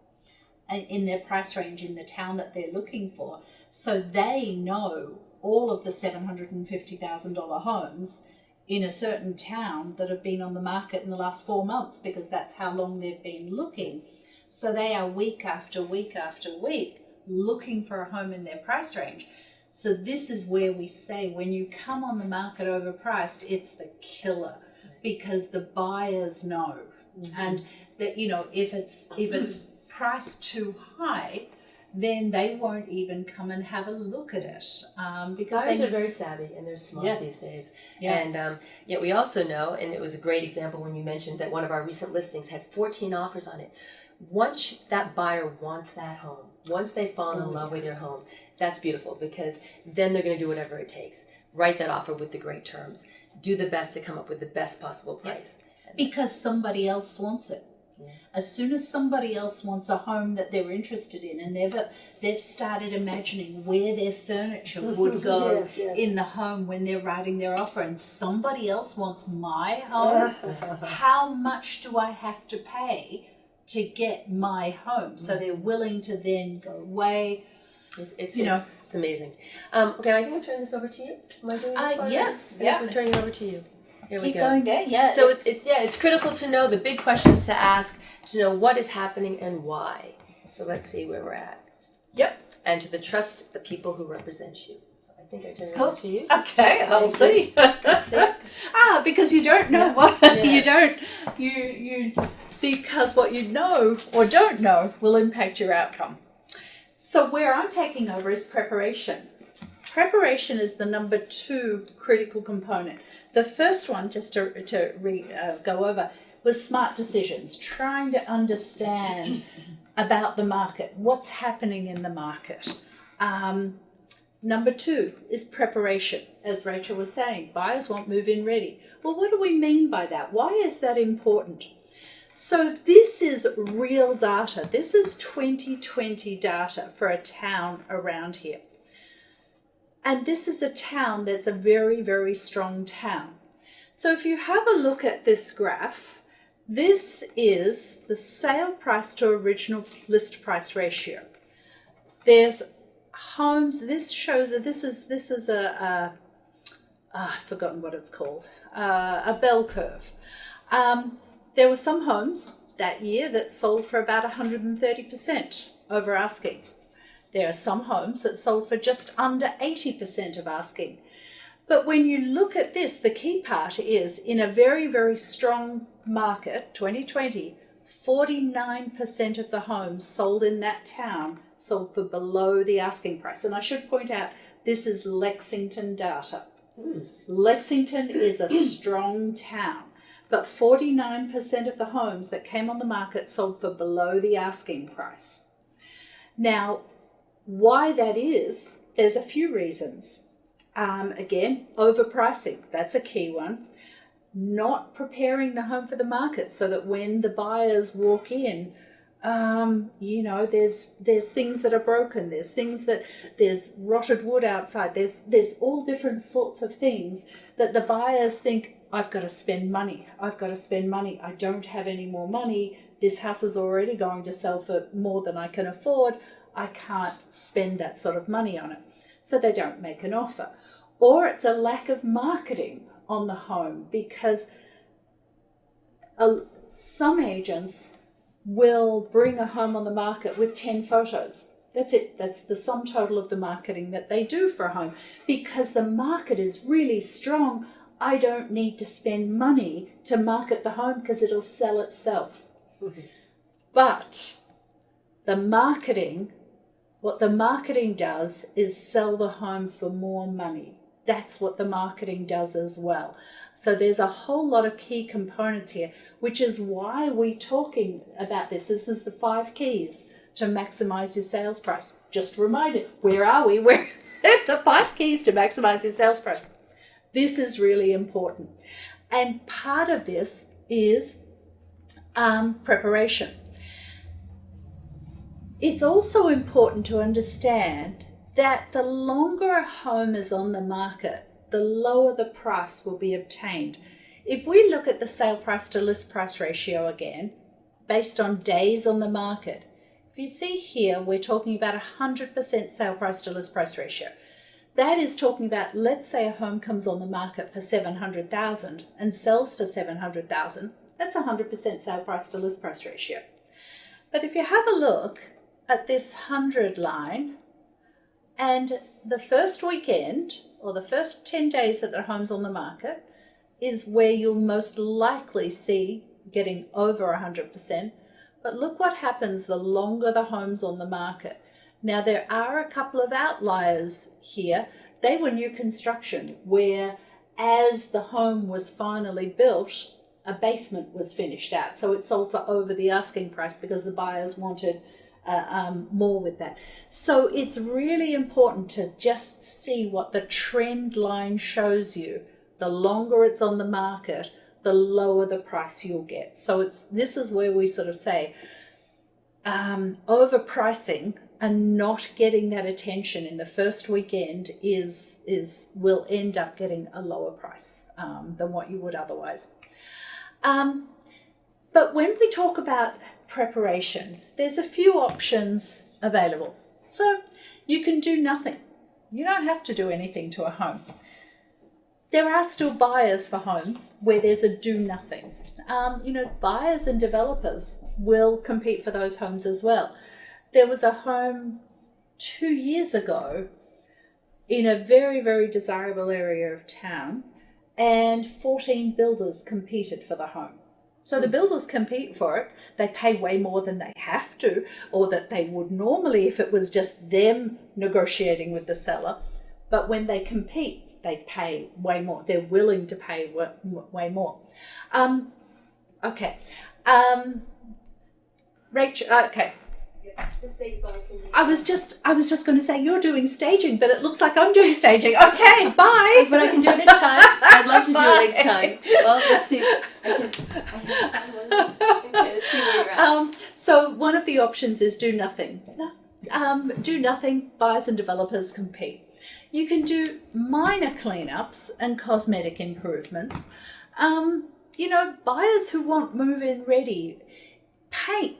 A: in their price range in the town that they're looking for. So they know all of the $750,000 homes in a certain town that have been on the market in the last 4 months, because that's how long they've been looking. So they are week after week after week looking for a home in their price range. So this is where we say when you come on the market overpriced, it's the killer, because the buyers know. And that, if it's priced too high, then they won't even come and have a look at it. Because
D: buyers are very savvy and they're smart these days. Yeah. And yet we also know, and it was a great example when you mentioned that one of our recent listings had 14 offers on it. Once that buyer wants that home, once they've fallen in love with their home, that's beautiful, because then they're going to do whatever it takes. Write that offer with the great terms. Do the best to come up with the best possible price.
A: Because somebody else wants it. Yeah. As soon as somebody else wants a home that they're interested in, and they've started imagining where their furniture would go in the home when they're writing their offer, and somebody else wants my home, how much do I have to pay to get my home? So they're willing to then go away.
D: It's amazing. Okay, I think I'm turning this over to you. Am I doing this? Yeah. I'm turning it over to you. Here we
A: Keep
D: go.
A: going there. Yeah.
D: So it's critical to know the big questions to ask, to know what is happening and why. So let's see where we're at. Yep. And to trust the people who represent you. So I think I turn it over to you.
A: Okay, I'll see.
D: Let's see.
A: Because you don't know what you don't. You because what you know or don't know will impact your outcome. So where I'm taking over is preparation. Preparation is the number 2 critical component. The first one, just to go over, was smart decisions, trying to understand about the market, what's happening in the market. Number 2 is preparation. As Rachel was saying, buyers want move-in ready. Well, what do we mean by that? Why is that important? So this is real data. This is 2020 data for a town around here. And this is a town that's a very, very strong town. So if you have a look at this graph, This is the sale price to original list price ratio. There's homes, this shows that this is I've forgotten what it's called, a bell curve. There were some homes that year that sold for about 130% over asking. There are some homes that sold for just under 80% of asking. But when you look at this, the key part is in a very, very strong market, 2020, 49% of the homes sold in that town sold for below the asking price. And I should point out, this is Lexington data. Lexington is a strong town, but 49% of the homes that came on the market sold for below the asking price. Now, why that is, there's a few reasons. Again, overpricing, that's a key one. Not preparing the home for the market so that when the buyers walk in, there's things that are broken, there's rotted wood outside, there's all different sorts of things that the buyers think, I've got to spend money, I don't have any more money, this house is already going to sell for more than I can afford, I can't spend that sort of money on it. So they don't make an offer. Or it's a lack of marketing on the home, because some agents will bring a home on the market with 10 photos. That's it. That's the sum total of the marketing that they do for a home. Because the market is really strong, I don't need to spend money to market the home because it'll sell itself. But what the marketing does is sell the home for more money. That's what the marketing does as well. So there's a whole lot of key components here, which is why we're talking about this. This is the 5 keys to maximize your sales price. Just reminded, where are we? We're at the 5 keys to maximize your sales price. This is really important. And part of this is preparation. It's also important to understand that the longer a home is on the market, the lower the price will be obtained. If we look at the sale price to list price ratio again, based on days on the market, if you see here, we're talking about 100% sale price to list price ratio. That is talking about, let's say a home comes on the market for $700,000 and sells for $700,000. That's 100% sale price to list price ratio. But if you have a look at this 100 line, and the first weekend or the first 10 days that the home's on the market is where you'll most likely see getting over 100%. But look what happens the longer the home's on the market. Now, there are a couple of outliers here. They were new construction, where as the home was finally built, a basement was finished out. So it sold for over the asking price because the buyers wanted more with that. So it's really important to just see what the trend line shows you. The longer it's on the market, the lower the price you'll get. So this is where we sort of say overpricing and not getting that attention in the first weekend will end up getting a lower price than what you would otherwise. But when we talk about preparation, there's a few options available. So you can do nothing. You don't have to do anything to a home. There are still buyers for homes where there's a do nothing. Buyers and developers will compete for those homes as well. There was a home 2 years ago in a very, very desirable area of town, and 14 builders competed for the home. So the builders compete for it. They pay way more than they have to, or that they would normally if it was just them negotiating with the seller. But when they compete, they pay way more. They're willing to pay way more. Rachel, okay.
D: Just say bye from here.
A: I was just going to say you're doing staging, but it looks like I'm doing staging. Okay, bye.
D: But I can do it next time. I'd love to do it next time. Well, let's see. I can let's see where you're at.
A: So one of the options is do nothing. Do nothing. Buyers and developers compete. You can do minor cleanups and cosmetic improvements. buyers who want move-in ready, paint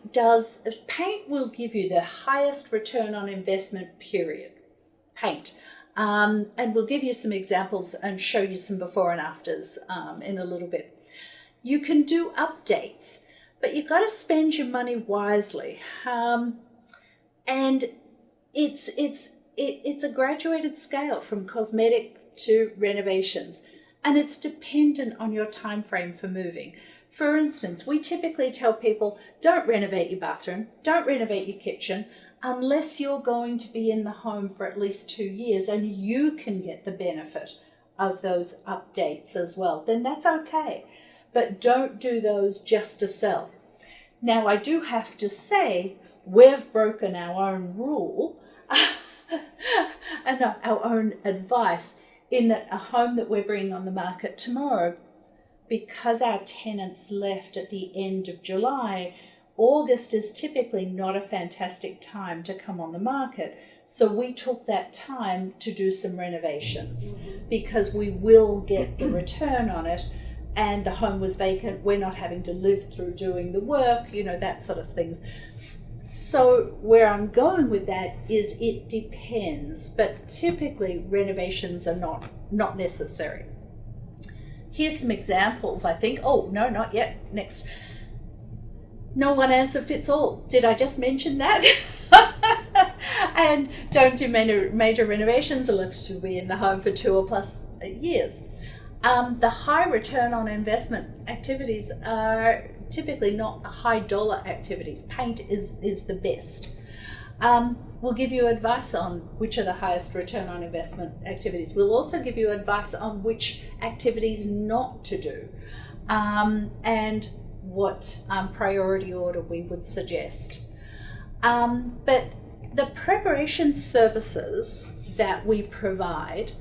A: will give you the highest return on investment, period. Paint. And we'll give you some examples and show you some before and afters in a little bit. You can do updates, but you've got to spend your money wisely. And it's a graduated scale from cosmetic to renovations, and it's dependent on your time frame for moving. For instance, we typically tell people, don't renovate your bathroom, don't renovate your kitchen, unless you're going to be in the home for at least 2 years and you can get the benefit of those updates as well. Then that's okay. But don't do those just to sell. Now, I do have to say, we've broken our own rule and our own advice in that a home that we're bringing on the market tomorrow, because our tenants left at the end of July, August is typically not a fantastic time to come on the market. So we took that time to do some renovations because we will get the return on it, and the home was vacant. We're not having to live through doing the work, that sort of things. So where I'm going with that is it depends, but typically renovations are not necessary. Here's some examples, I think. Oh, no, not yet. Next. No one answer fits all. Did I just mention that? And don't do major renovations unless you'll be in the home for 2 or plus years. The high return on investment activities are typically not high dollar activities. Paint is the best. We'll give you advice on which are the highest return on investment activities. We'll also give you advice on which activities not to do, and what priority order we would suggest. But the preparation services that we provide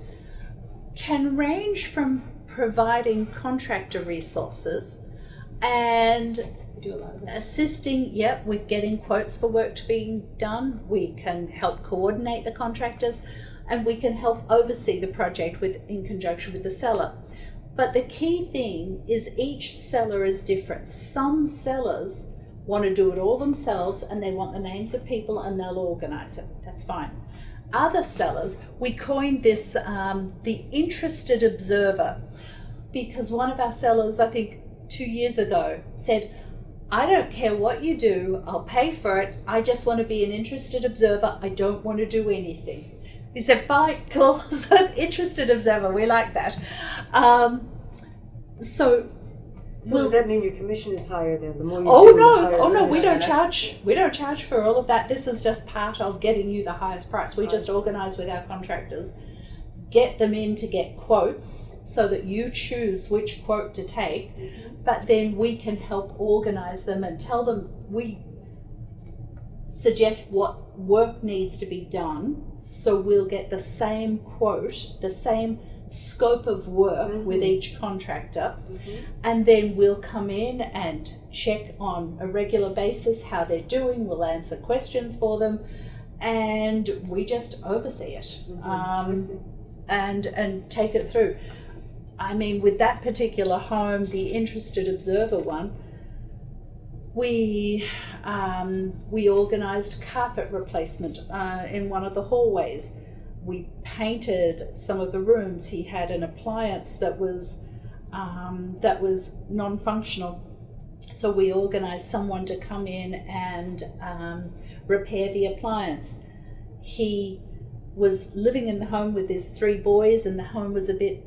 A: can range from providing contractor resources and
D: Do a lot of that.
A: assisting with getting quotes for work to be done. We can help coordinate the contractors, and we can help oversee the project in conjunction with the seller. But the key thing is each seller is different. Some sellers want to do it all themselves and they want the names of people and they'll organize it. That's fine. Other sellers, we coined this the interested observer, because one of our sellers, I think 2 years ago, said, I don't care what you do, I'll pay for it, I just want to be an interested observer, I don't want to do anything. We said, fine, cool, so interested observer, we like that.
C: So does that mean your commission is higher then? The more you
A: Oh
C: do,
A: no,
C: the higher
A: oh no,
C: the
A: we don't
C: commission.
A: charge. We don't charge for all of that. This is just part of getting you the highest price. We just organise with our contractors, get them in to get quotes so that you choose which quote to take, but then we can help organise them and tell them, we suggest what work needs to be done, so we'll get the same quote, the same scope of work with each contractor, and then we'll come in and check on a regular basis how they're doing. We'll answer questions for them, and we just oversee it and take it through. I mean, with that particular home, the interested observer one, we organised carpet replacement in one of the hallways. We painted some of the rooms. He had an appliance that was non-functional, so we organised someone to come in and repair the appliance. He was living in the home with his 3 boys, and the home was a bit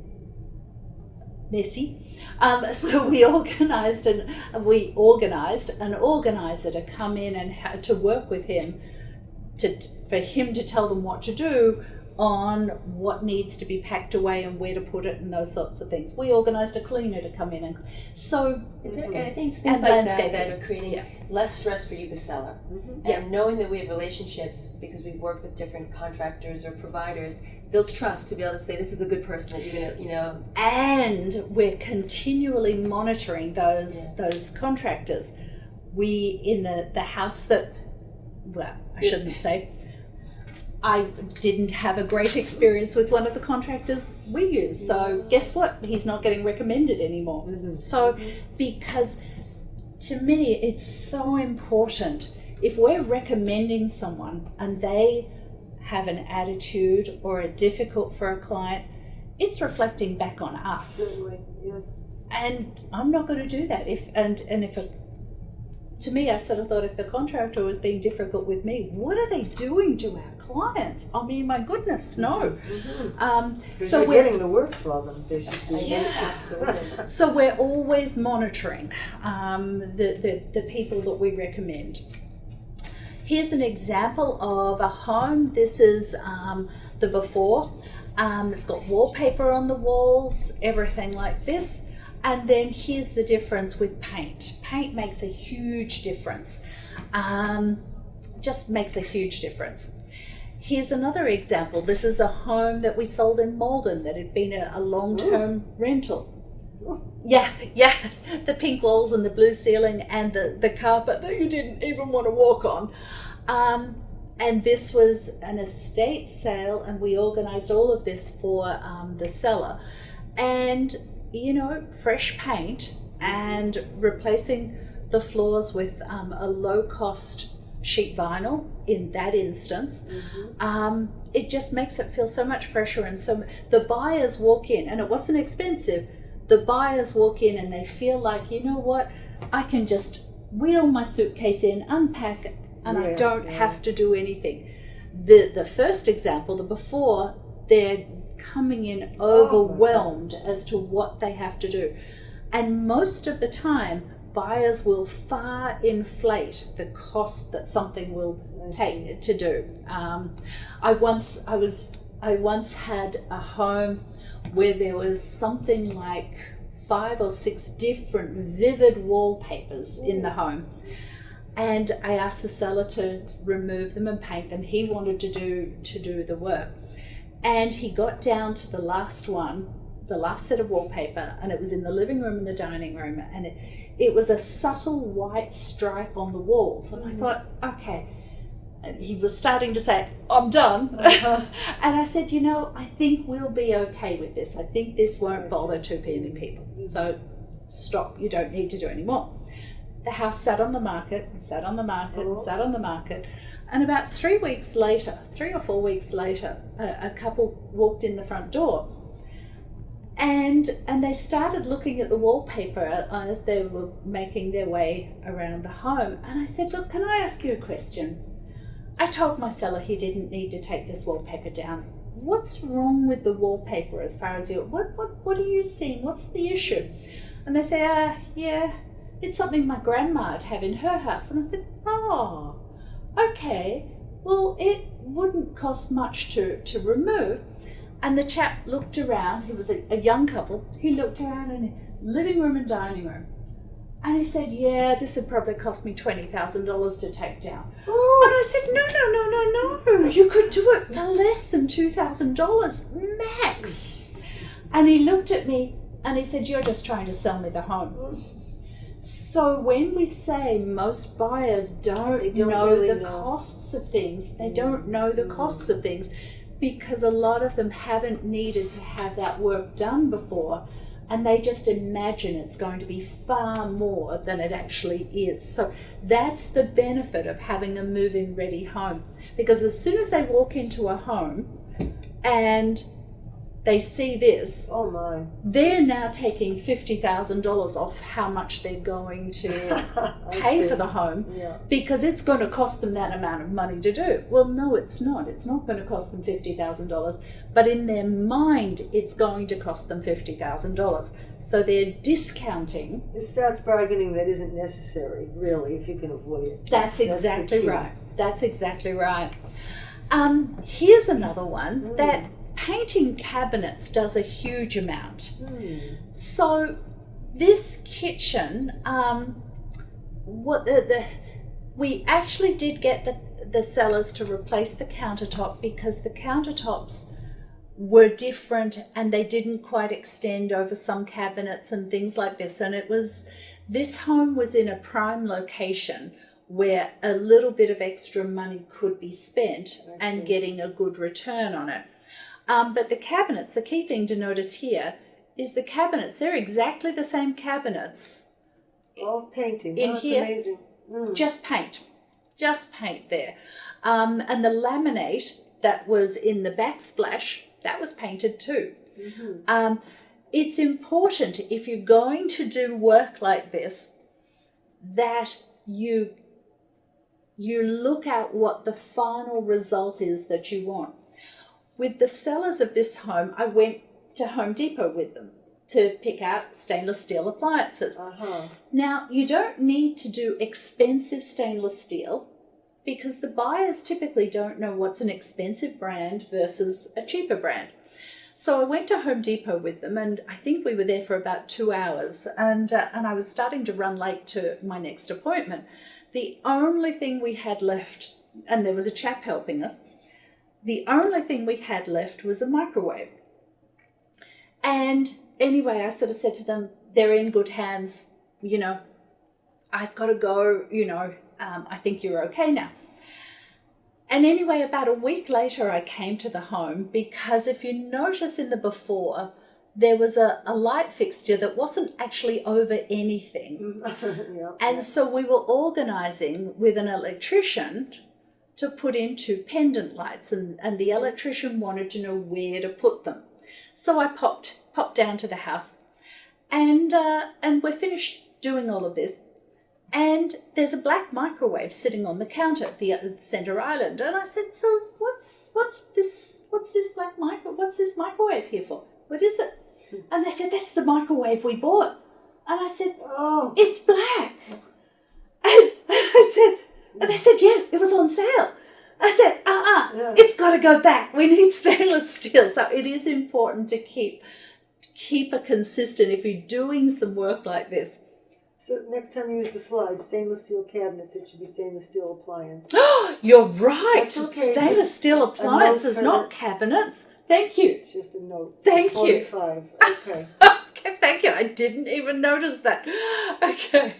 A: messy, so we organised an organizer to come in and to work with him, for him to tell them what to do on what needs to be packed away and where to put it and those sorts of things. We organised a cleaner to come in, and so
D: And I think it's
A: and
D: things like
A: landscaping.
D: that are creating less stress for you, the seller. And knowing that we have relationships, because we've worked with different contractors or providers, builds trust to be able to say, this is a good person that you're gonna,
A: and we're continually monitoring those contractors. We, in the house that, well, I shouldn't say, I didn't have a great experience with one of the contractors we use. So guess what? He's not getting recommended anymore. So because to me, it's so important if we're recommending someone and they have an attitude or are difficult for a client, it's reflecting back on us.
C: Certainly, yes.
A: And I'm not going to do that. To me, I sort of thought if the contractor was being difficult with me, what are they doing to our clients? I mean, my goodness, no.
C: So we're getting the work for them. They should be.
D: Yeah, absolutely.
A: So we're always monitoring the people that we recommend. Here's an example of a home. This is the before. It's got wallpaper on the walls, everything like this. And then here's the difference with paint. Paint makes a huge difference. Just makes a huge difference. Here's another example. This is a home that we sold in Malden that had been a long-term rental. Yeah, the pink walls and the blue ceiling and the carpet that you didn't even want to walk on. And this was an estate sale, and we organized all of this for the seller. And fresh paint and replacing the floors with a low-cost sheet vinyl in that instance, it just makes it feel so much fresher. And so the buyers walk in, and it wasn't expensive. The buyers walk in and they feel like, you know what, I can just wheel my suitcase in, unpack it, and I don't have to do anything. The first example, the before, they're coming in overwhelmed as to what they have to do. And most of the time, buyers will far inflate the cost that something will take to do. I once had a home where there was something like 5 or 6 different vivid wallpapers in the home. And I asked the seller to remove them and paint them. He wanted to do the work. And he got down to the last one, the last set of wallpaper, and it was in the living room and the dining room, and it was a subtle white stripe on the walls. And I thought, okay. And he was starting to say, I'm done. And I said, I think we'll be okay with this. I think this won't bother too many people. So stop, you don't need to do any more. The house sat on the market, sat on the market, sat on the market. And about 3 or 4 weeks later, a couple walked in the front door. And they started looking at the wallpaper as they were making their way around the home. And I said, look, can I ask you a question? I told my seller he didn't need to take this wallpaper down. What's wrong with the wallpaper as far as what are you seeing? What's the issue? And they say, yeah, it's something my grandma'd have in her house. And I said, oh, okay. Well, it wouldn't cost much to remove. And the chap looked around. He was a young couple. He looked around in the living room and dining room. And he said, yeah, this would probably cost me $20,000 to take down. Ooh. And I said, no. You could do it for less than $2,000 max. And he looked at me and he said, you're just trying to sell me the home. So when we say most buyers don't know the costs of things, they don't know the costs of things because a lot of them haven't needed to have that work done before. And they just imagine it's going to be far more than it actually is. So that's the benefit of having a move-in ready home. Because as soon as they walk into a home and they see this,
C: oh my,
A: they're now taking $50,000 off how much they're going to pay for the home because it's going to cost them that amount of money to do. Well, no, it's not. It's not going to cost them $50,000, but in their mind, it's going to cost them $50,000. So they're discounting.
C: It starts bargaining that isn't necessary, really, if you can avoid it.
A: That's exactly right. That's exactly right. Here's another one that painting cabinets does a huge amount. So this kitchen, we actually did get the sellers to replace the countertop because the countertops were different and they didn't quite extend over some cabinets and things like this. And this home was in a prime location where a little bit of extra money could be spent and getting a good return on it. But the cabinets, the key thing to notice here is the cabinets, they're exactly the same cabinets.
C: All painting.
A: In
C: That's
A: here,
C: amazing.
A: just paint there. And the laminate that was in the backsplash, that was painted too. It's important, if you're going to do work like this, that you look at what the final result is that you want. With the sellers of this home, I went to Home Depot with them to pick out stainless steel appliances. Now, you don't need to do expensive stainless steel because the buyers typically don't know what's an expensive brand versus a cheaper brand. So I went to Home Depot with them, and I think we were there for about 2 hours, and I was starting to run late to my next appointment. The only thing we had left, and there was a chap helping us, the only thing we had left was a microwave. And anyway, I sort of said to them, they're in good hands, you know, I've got to go, you know, I think you're okay now. And anyway, about a week later, I came to the home because if you notice in the before, there was a light fixture that wasn't actually over anything. And so we were organising with an electrician to put in 2 pendant lights, and the electrician wanted to know where to put them. So I popped down to the house, and we're finished doing all of this. And there's a black microwave sitting on the counter at the center island. And I said, so what's this microwave here for? What is it? And they said, that's the microwave we bought. And I said, oh, it's black. And they said, yeah, it was on sale. I said, it's got to go back. We need stainless steel. So it is important to keep it consistent if you're doing some work like this.
C: So next time you use the slide, stainless steel cabinets, it should be stainless steel appliance.
A: You're right.
C: Okay.
A: Stainless steel appliances, not cabinets. Thank you.
C: Just a note.
A: Thank
C: 45.
A: you.
C: Okay.
A: Okay, thank you. I didn't even notice that. Okay.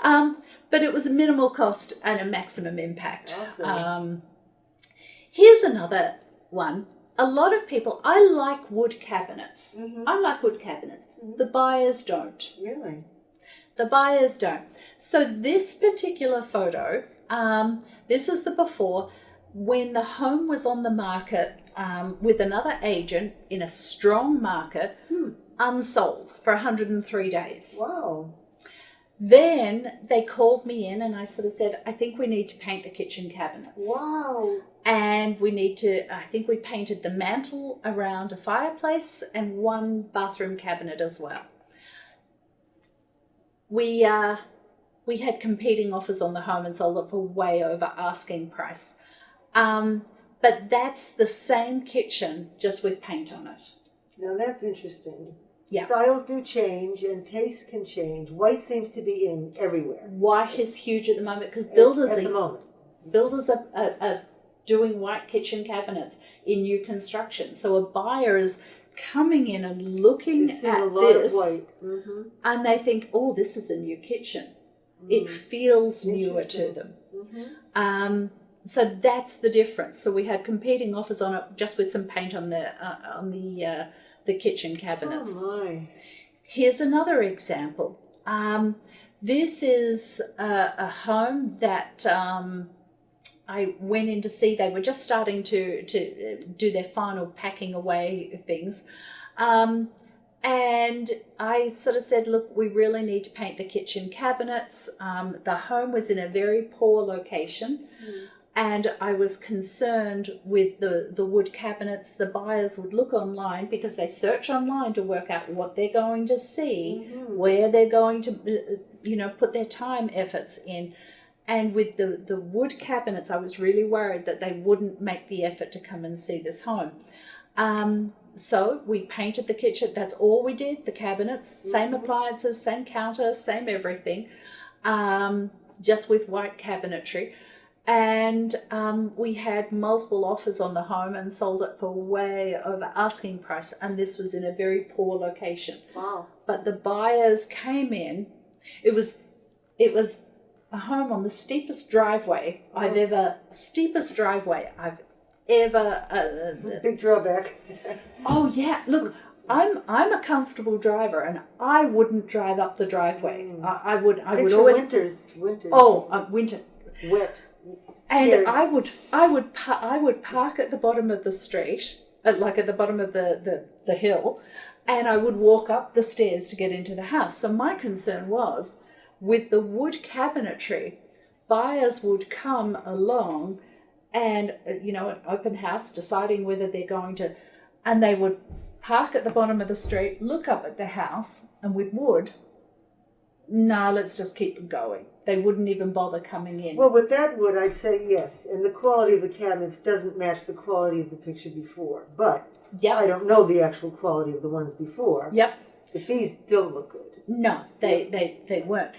A: But it was a minimal cost and a maximum impact.
C: Awesome.
A: Here's another one. A lot of people, I like wood cabinets. I like wood cabinets. The buyers don't.
C: Really?
A: The buyers don't. So this particular photo, this is the before, when the home was on the market with another agent in a strong market, unsold for 103 days.
C: Wow.
A: Then they called me in and I sort of said, I think we need to paint the kitchen cabinets.
C: Wow.
A: And I think we painted the mantle around a fireplace and 1 bathroom cabinet as well. We had competing offers on the home and sold it for way over asking price. But that's the same kitchen, just with paint on it.
C: Now that's interesting.
A: Yeah.
C: Styles do change and tastes can change. White seems to be in everywhere.
A: White is huge at the moment because builders are doing white kitchen cabinets in new construction. So a buyer is coming in and looking at this and they think, oh, this is a new kitchen. It feels newer to them. So that's the difference. So we had competing offers on it just with some paint on the kitchen cabinets.
C: Oh my.
A: Here's another example. This is a home that I went in to see. They were just starting to do their final packing away things. And I sort of said, look, we really need to paint the kitchen cabinets. The home was in a very poor location. And I was concerned with the wood cabinets. The buyers would look online because they search online to work out what they're going to see, where they're going to, put their time efforts in. And with the wood cabinets, I was really worried that they wouldn't make the effort to come and see this home. So we painted the kitchen. That's all we did, the cabinets, same appliances, same counter, same everything, just with white cabinetry. And we had multiple offers on the home and sold it for way over asking price. And this was in a very poor location.
C: Wow.
A: But the buyers came in. It was a home on the steepest driveway I've ever
C: Big drawback.
A: Oh yeah, look, I'm a comfortable driver, and I wouldn't drive up the driveway. I would
C: Picture
A: always
C: winters.
A: Oh, winter.
C: Wet.
A: And
C: Scary.
A: I would park at the bottom of the street, like at the bottom of the hill, and I would walk up the stairs to get into the house. So my concern was, with the wood cabinetry, buyers would come along and, an open house, deciding whether they're going to, and they would park at the bottom of the street, look up at the house, and with wood, no, let's just keep them going. They wouldn't even bother coming in.
C: Well, with that wood, I'd say yes. And the quality of the cabinets doesn't match the quality of the picture before. But
A: Yep.
C: I don't know the actual quality of the ones before.
A: Yep.
C: But these don't look good.
A: No, they weren't.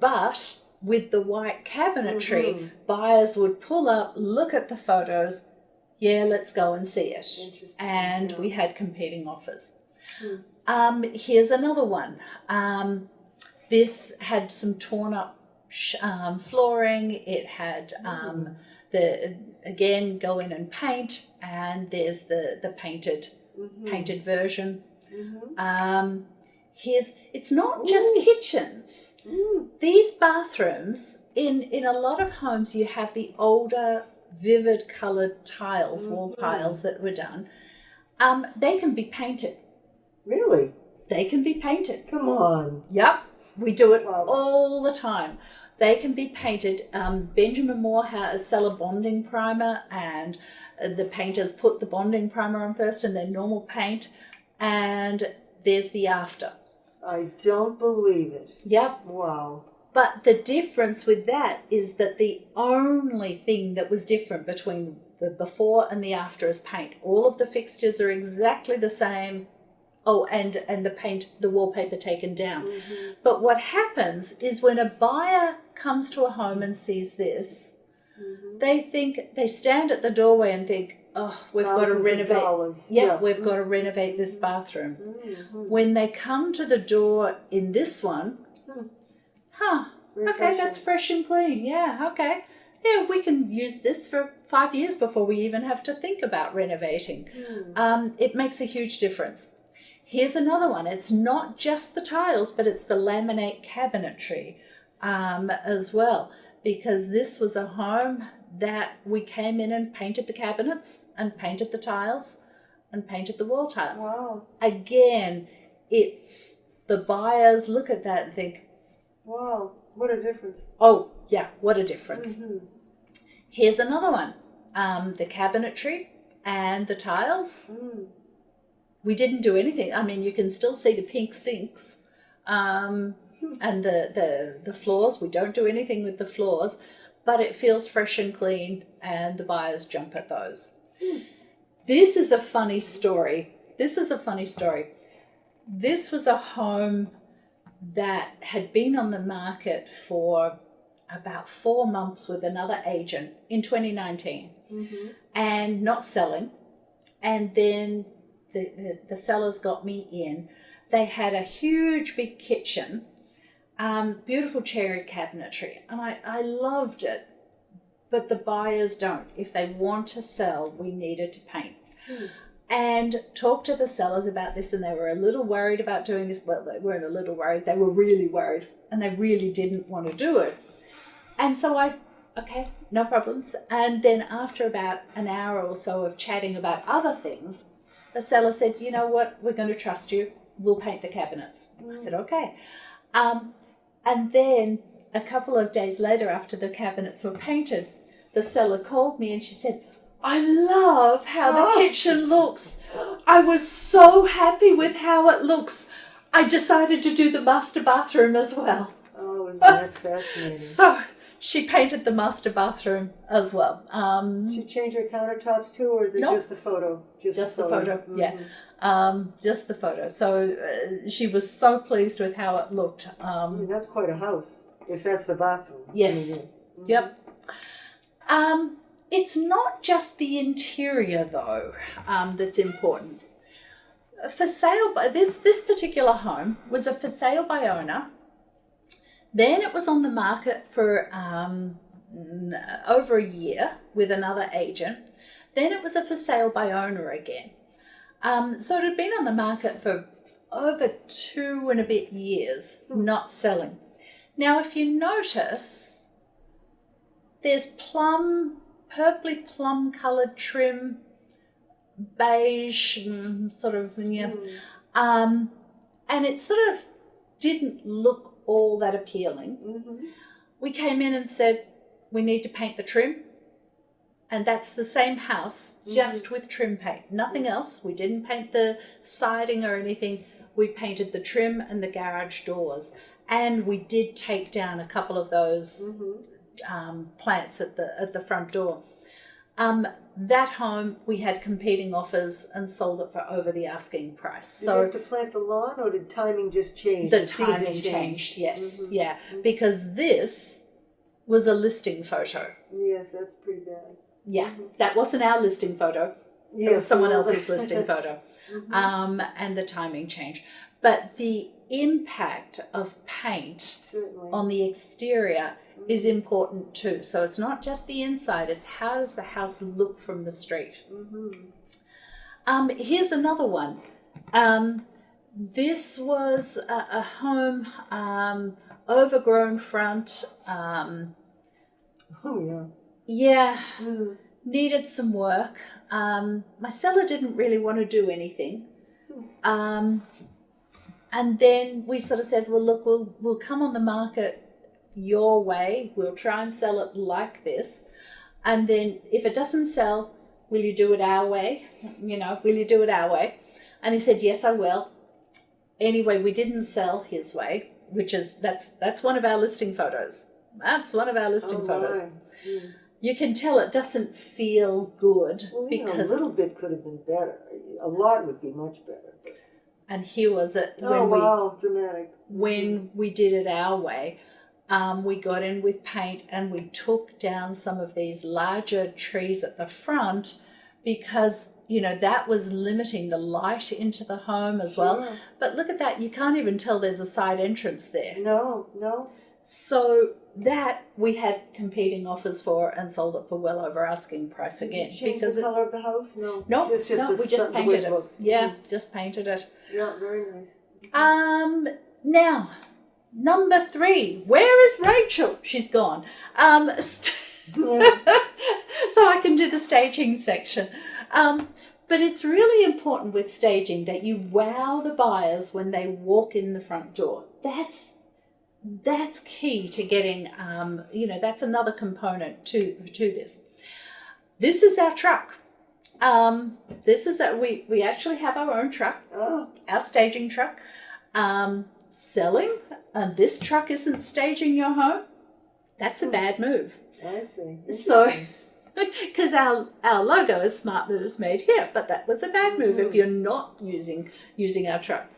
A: But with the white cabinetry, buyers would pull up, look at the photos, yeah, let's go and see it. And we had competing offers. Here's another one. This had some torn up flooring. It had go in and paint, and there's the painted version. It's not just kitchens. These bathrooms, in a lot of homes, you have the older, vivid coloured tiles, wall tiles that were done. They can be painted.
C: Really?
A: They can be painted.
C: Come on.
A: Yep, we do it all the time. They can be painted. Benjamin Moore has sell a bonding primer, and the painters put the bonding primer on first and then normal paint, and there's the after.
C: I don't believe it.
A: Yep.
C: Wow.
A: But the difference with that is that the only thing that was different between the before and the after is paint. All of the fixtures are exactly the same. Oh, and the paint, the wallpaper taken down. But what happens is when a buyer comes to a home and sees this, they stand at the doorway and think, oh, we've got to renovate. We've got to renovate this bathroom. When they come to the door in this one, okay, that's fresh and clean. Yeah, okay. Yeah, we can use this for 5 years before we even have to think about renovating. It makes a huge difference. Here's another one. It's not just the tiles, but it's the laminate cabinetry as well, because this was a home that we came in and painted the cabinets and painted the tiles and painted the wall tiles.
C: Wow.
A: Again, it's the buyers look at that and think,
C: wow, what a difference.
A: oh, yeah, what a difference. Here's another one. The cabinetry and the tiles. We didn't do anything. I mean, you can still see the pink sinks and the floors. We don't do anything with the floors, but it feels fresh and clean, and the buyers jump at those. This is a funny story. This was a home that had been on the market for about 4 months with another agent in 2019 and not selling. And then the sellers got me in. They had a huge big kitchen, beautiful cherry cabinetry, and I loved it. But the buyers don't. If they want to sell, we needed to paint. And talked to the sellers about this, and they were a little worried about doing this. Well, they weren't a little worried. They were really worried, and they really didn't want to do it. And so okay, no problems. And then after about an hour or so of chatting about other things, the seller said, you know what, we're going to trust you. We'll paint the cabinets. I said, okay. And then a couple of days later, after the cabinets were painted, the seller called me and she said, I love how the kitchen looks. I was so happy with how it looks. I decided to do the master bathroom as well.
C: Oh, isn't that fascinating?
A: So she painted the master bathroom as well.
C: She changed her countertops too, or is it just the photo?
A: Just the photo, yeah. Just the photo. So she was so pleased with how it looked.
C: That's quite a house, if that's the bathroom.
A: Yes. Yep. It's not just the interior, though, that's important. For sale, this particular home was a for sale by owner. Then it was on the market for over a year with another agent. Then it was a for sale by owner again. So it had been on the market for over 2 and a bit years, not selling. Now, if you notice, there's purpley plum coloured trim, beige, sort of, and it sort of didn't look all that appealing. We came in and said, we need to paint the trim. And that's the same house, just with trim paint. Nothing else. We didn't paint the siding or anything. We painted the trim and the garage doors. And we did take down a couple of those plants at the front door. That home, we had competing offers and sold it for over the asking price.
C: Did you have to plant the lawn, or did timing just change?
A: The timing changed, yes, yeah. Because this was a listing photo.
C: Yes, that's pretty bad.
A: Yeah, that wasn't our listing photo. It was someone else's listing photo. And the timing changed. But the impact of paint
C: Certainly.
A: on the exterior is important too. So it's not just the inside, it's how does the house look from the street. Here's another one. This was a home, overgrown front. Yeah, needed some work. My seller didn't really want to do anything. And then we sort of said, well, look, we'll come on the market your way. We'll try and sell it like this. And then if it doesn't sell, will you do it our way? Will you do it our way? And he said, yes, I will. Anyway, we didn't sell his way, which is, that's one of our listing photos. That's one of our listing photos. You can tell it doesn't feel good because
C: a little bit could have been better. A lot would be much better.
A: And here was it
C: dramatic.
A: When we did it our way. We got in with paint and we took down some of these larger trees at the front because, that was limiting the light into the home as well.
C: Sure.
A: But look at that. You can't even tell there's a side entrance there.
C: No.
A: So that we had competing offers for and sold it for well over asking price again.
C: Did you change the color of the house? No.
A: No, we just painted it. Yeah, just painted it.
C: Yeah, very nice.
A: Now, number 3. Where is Rachel? She's gone. So I can do the staging section. But it's really important with staging that you wow the buyers when they walk in the front door. That's key to getting, that's another component to this. This is our truck. We actually have our own truck, our staging truck. Selling, and this truck isn't staging your home, that's a bad move.
C: I see.
A: So, because our logo is Smart Moves Made Here, but that was a bad move if you're not using our truck.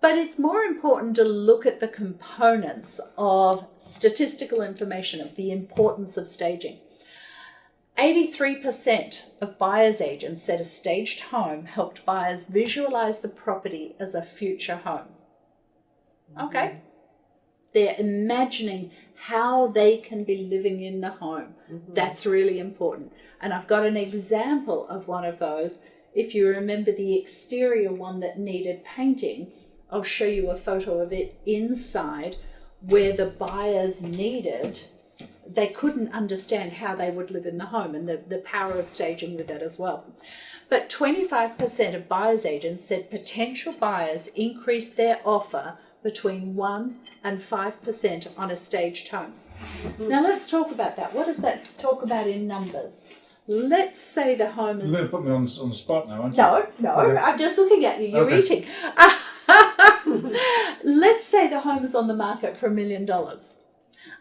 A: But it's more important to look at the components of statistical information of the importance of staging. 83% of buyer's agents said a staged home helped buyers visualize the property as a future home. Okay. They're imagining how they can be living in the home. That's really important. And I've got an example of one of those. If you remember the exterior one that needed painting, I'll show you a photo of it inside where the buyers they couldn't understand how they would live in the home, and the power of staging with that as well. But 25% of buyer's agents said potential buyers increased their offer between 1% and 5% on a staged home. Now let's talk about that. What does that talk about in numbers? Let's say the home is...
B: You're going to put me on the spot now, aren't you?
A: No, okay. I'm just looking at you. You're eating. Let's say the home is on the market for $1 million.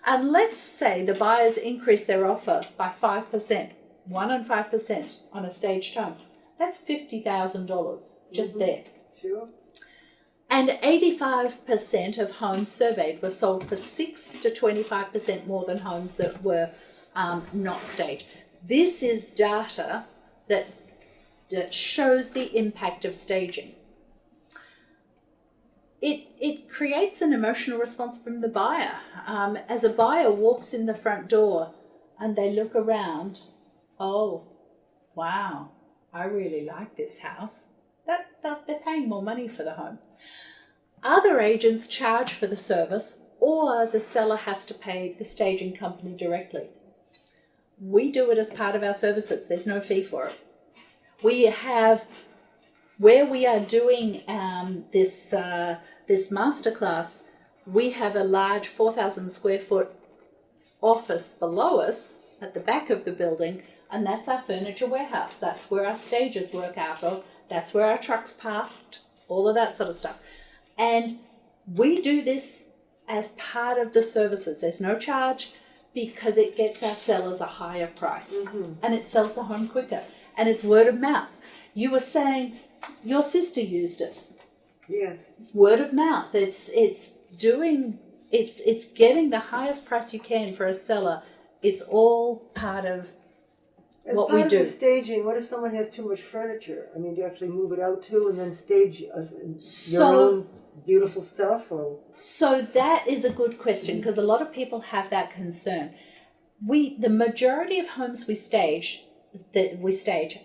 A: And let's say the buyers increase their offer by 5%, 1% and 5% on a staged home. That's $50,000 just there.
C: Sure.
A: And 85% of homes surveyed were sold for 6 to 25% more than homes that were not staged. This is data that shows the impact of staging. it creates an emotional response from the buyer. As a buyer walks in the front door and they look around, oh, wow, I really like this house. They're paying more money for the home. Other agents charge for the service, or the seller has to pay the staging company directly. We do it as part of our services. There's no fee for it. We have, where we are doing this masterclass, we have a large 4,000 square foot office below us at the back of the building, and that's our furniture warehouse. That's where our stages work out of. That's where our trucks parked, all of that sort of stuff. And we do this as part of the services. There's no charge because it gets our sellers a higher price, and it sells the home quicker, and it's word of mouth. You were saying your sister used us.
C: Yes.
A: It's word of mouth. It's getting the highest price you can for a seller. It's all part of what we do.
C: As part of the staging, what if someone has too much furniture? I mean, do you actually move it out too and then stage your own beautiful stuff? Or
A: so that is a good question, because a lot of people have that concern. The majority of homes we stage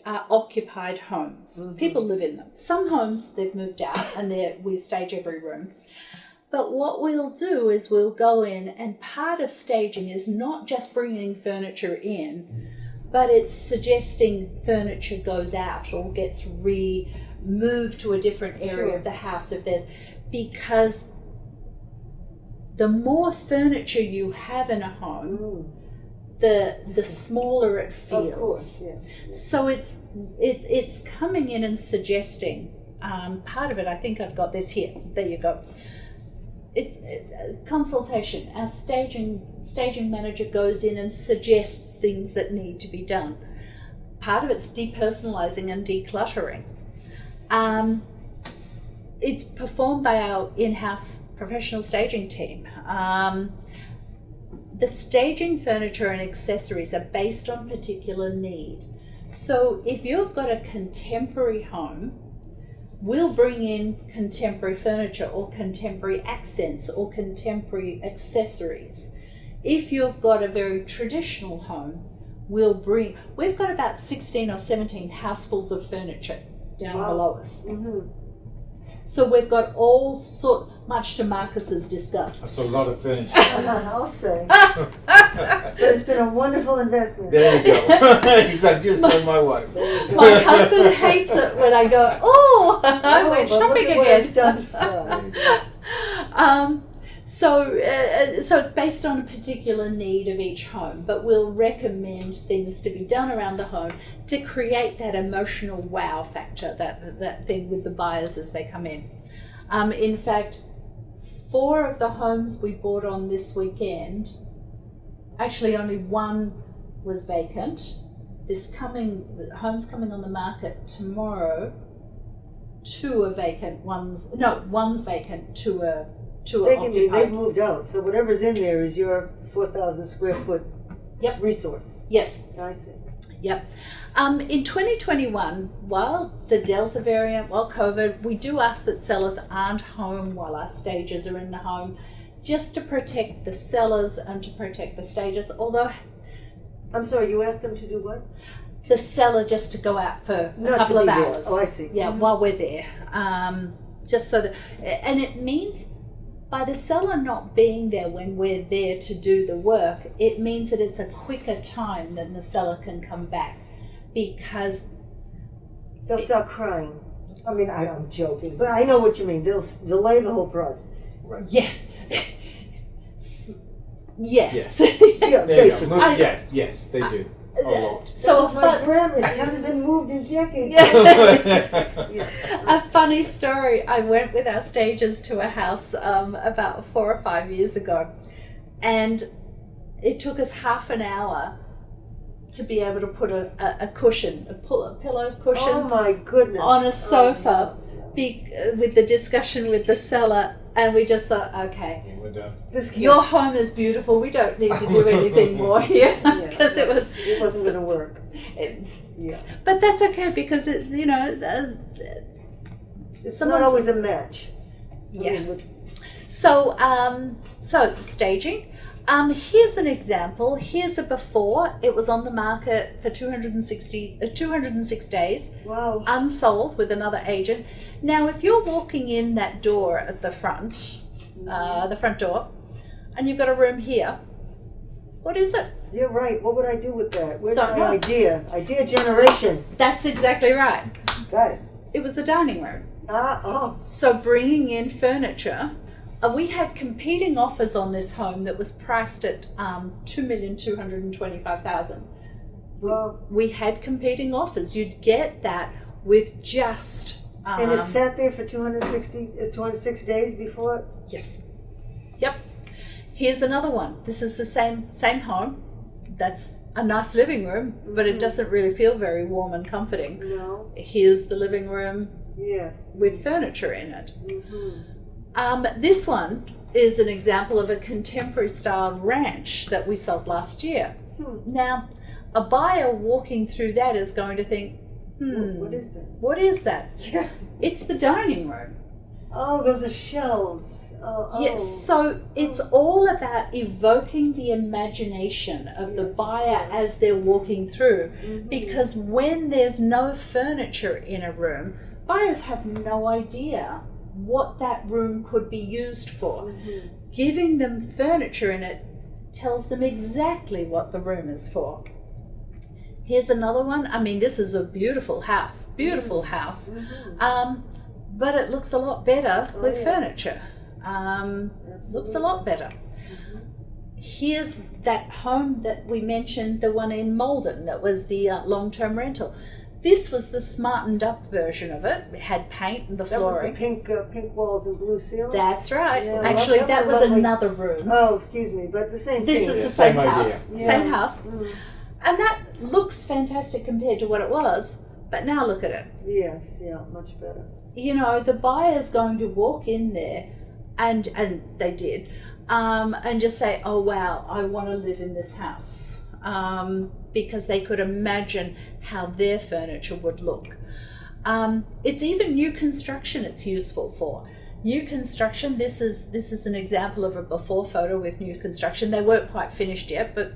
A: are occupied homes. People live in them. Some homes they've moved out and we stage every room. But what we'll do is we'll go in, and part of staging is not just bringing furniture in, but it's suggesting furniture goes out or gets moved to a different area of the house because the more furniture you have in a home, the smaller it feels.
C: Of course, yes.
A: So it's coming in and suggesting. Part of it, I think I've got this here. There you go. It's consultation. Our staging manager goes in and suggests things that need to be done. Part of it's depersonalizing and decluttering. It's performed by our in-house professional staging team. The staging furniture and accessories are based on particular need. So if you've got a contemporary home, we'll bring in contemporary furniture or contemporary accents or contemporary accessories. If you've got a very traditional home, we've got about 16 or 17 housefuls of furniture down below us. So we've got much to Marcus's disgust.
B: That's a lot of furniture.
C: I'll say. But it's been a wonderful investment.
B: There you go. He's like, just like my wife.
A: My husband hates it when I go, I went shopping again.
C: It's done for us.
A: So it's based on a particular need of each home, but we'll recommend things to be done around the home to create that emotional wow factor, that thing with the buyers as they come in. In fact, 4 of the homes we bought on this weekend, actually only 1 was vacant. Home's coming on the market tomorrow. 2 are vacant. One's vacant. 2 are occupied.
C: They've moved out, so whatever's in there is your 4,000 square foot resource.
A: Yes.
C: I see.
A: Yep. In 2021, while the Delta variant, while COVID, we do ask that sellers aren't home while our stagers are in the home, just to protect the sellers and to protect the stagers. Although,
C: I'm sorry, you asked them to do what?
A: The seller just to go out for a couple of hours.
C: Oh, I see.
A: Yeah, while we're there. Just so that, and it means by the seller not being there when we're there to do the work, it means that it's a quicker time than the seller can come back, because
C: they'll start crying. I mean, I'm joking, but I know what you mean. They'll delay the whole process.
B: Right.
A: Yes.
B: Yes.
C: Yeah, basically.
B: Yes, they do. A lot.
A: So
C: my grandma, it hasn't been moved in decades.
A: A funny story. I went with our stagers to a house about 4 or 5 years ago, and it took us half an hour to be able to put a cushion, a pillow cushion.
C: Oh my goodness!
A: On a sofa, with the discussion with the seller, and we just thought, okay,
B: we're done.
A: Your home is beautiful. We don't need to do anything more here, because it
C: wasn't going to work.
A: But that's okay, because it's
C: not always a match.
A: Yeah.
C: mean,
A: So, so staging. Here's an example. Here's a before. It was on the market for 206 days.
C: wow.
A: Unsold with another agent. Now, if you're walking in that door at the front door, and you've got a room here, what is it?
C: You're right. What would I do with that? Where's
A: Don't
C: my
A: know.
C: idea? Idea generation.
A: That's exactly right.
C: Got it.
A: It was the dining room.
C: Oh.
A: So bringing in furniture, we had competing offers on this home that was priced at $2,225,000.
C: Well,
A: We had competing offers. You'd get that with just
C: and it sat there for 206 days before.
A: yes, yep. Here's another one. This is the same home. That's a nice living room, but it doesn't really feel very warm and comforting.
C: No.
A: Here's the living room
C: Yes.
A: with furniture in it. This one is an example of a contemporary style ranch that we sold last year. Now, a buyer walking through that is going to think,
C: What is that?
A: what is that?
C: Yeah.
A: It's the dining room.
C: Oh, those are shelves. Oh.
A: Yes, so it's all about evoking the imagination of the buyer as they're walking through. Because when there's no furniture in a room, buyers have no idea what that room could be used for. Giving them furniture in it tells them exactly what the room is for. Here's another one. I mean, this is a beautiful house, but it looks a lot better with furniture. Looks a lot better. Here's that home that we mentioned, the one in Malden, that was the long-term rental. This was the smartened up version of it. It had paint and the flooring.
C: That was the pink walls and blue ceiling?
A: That's right.
C: Yeah,
A: Actually,
C: that
A: that
C: was
A: was
C: lovely.
A: another room.
C: Oh, excuse me, but the same
A: This
C: thing.
A: is the
B: Same
A: same
B: idea.
A: house.
C: Yeah.
A: Same house. And that looks fantastic compared to what it was. But now look at it.
C: Yes, yeah, much better.
A: You know, the buyer's going to walk in there, and they did, and just say, oh wow, I want to live in this house, because they could imagine how their furniture would look. It's even new construction it's useful for. New construction, this is an example of a before photo with new construction. They weren't quite finished yet, but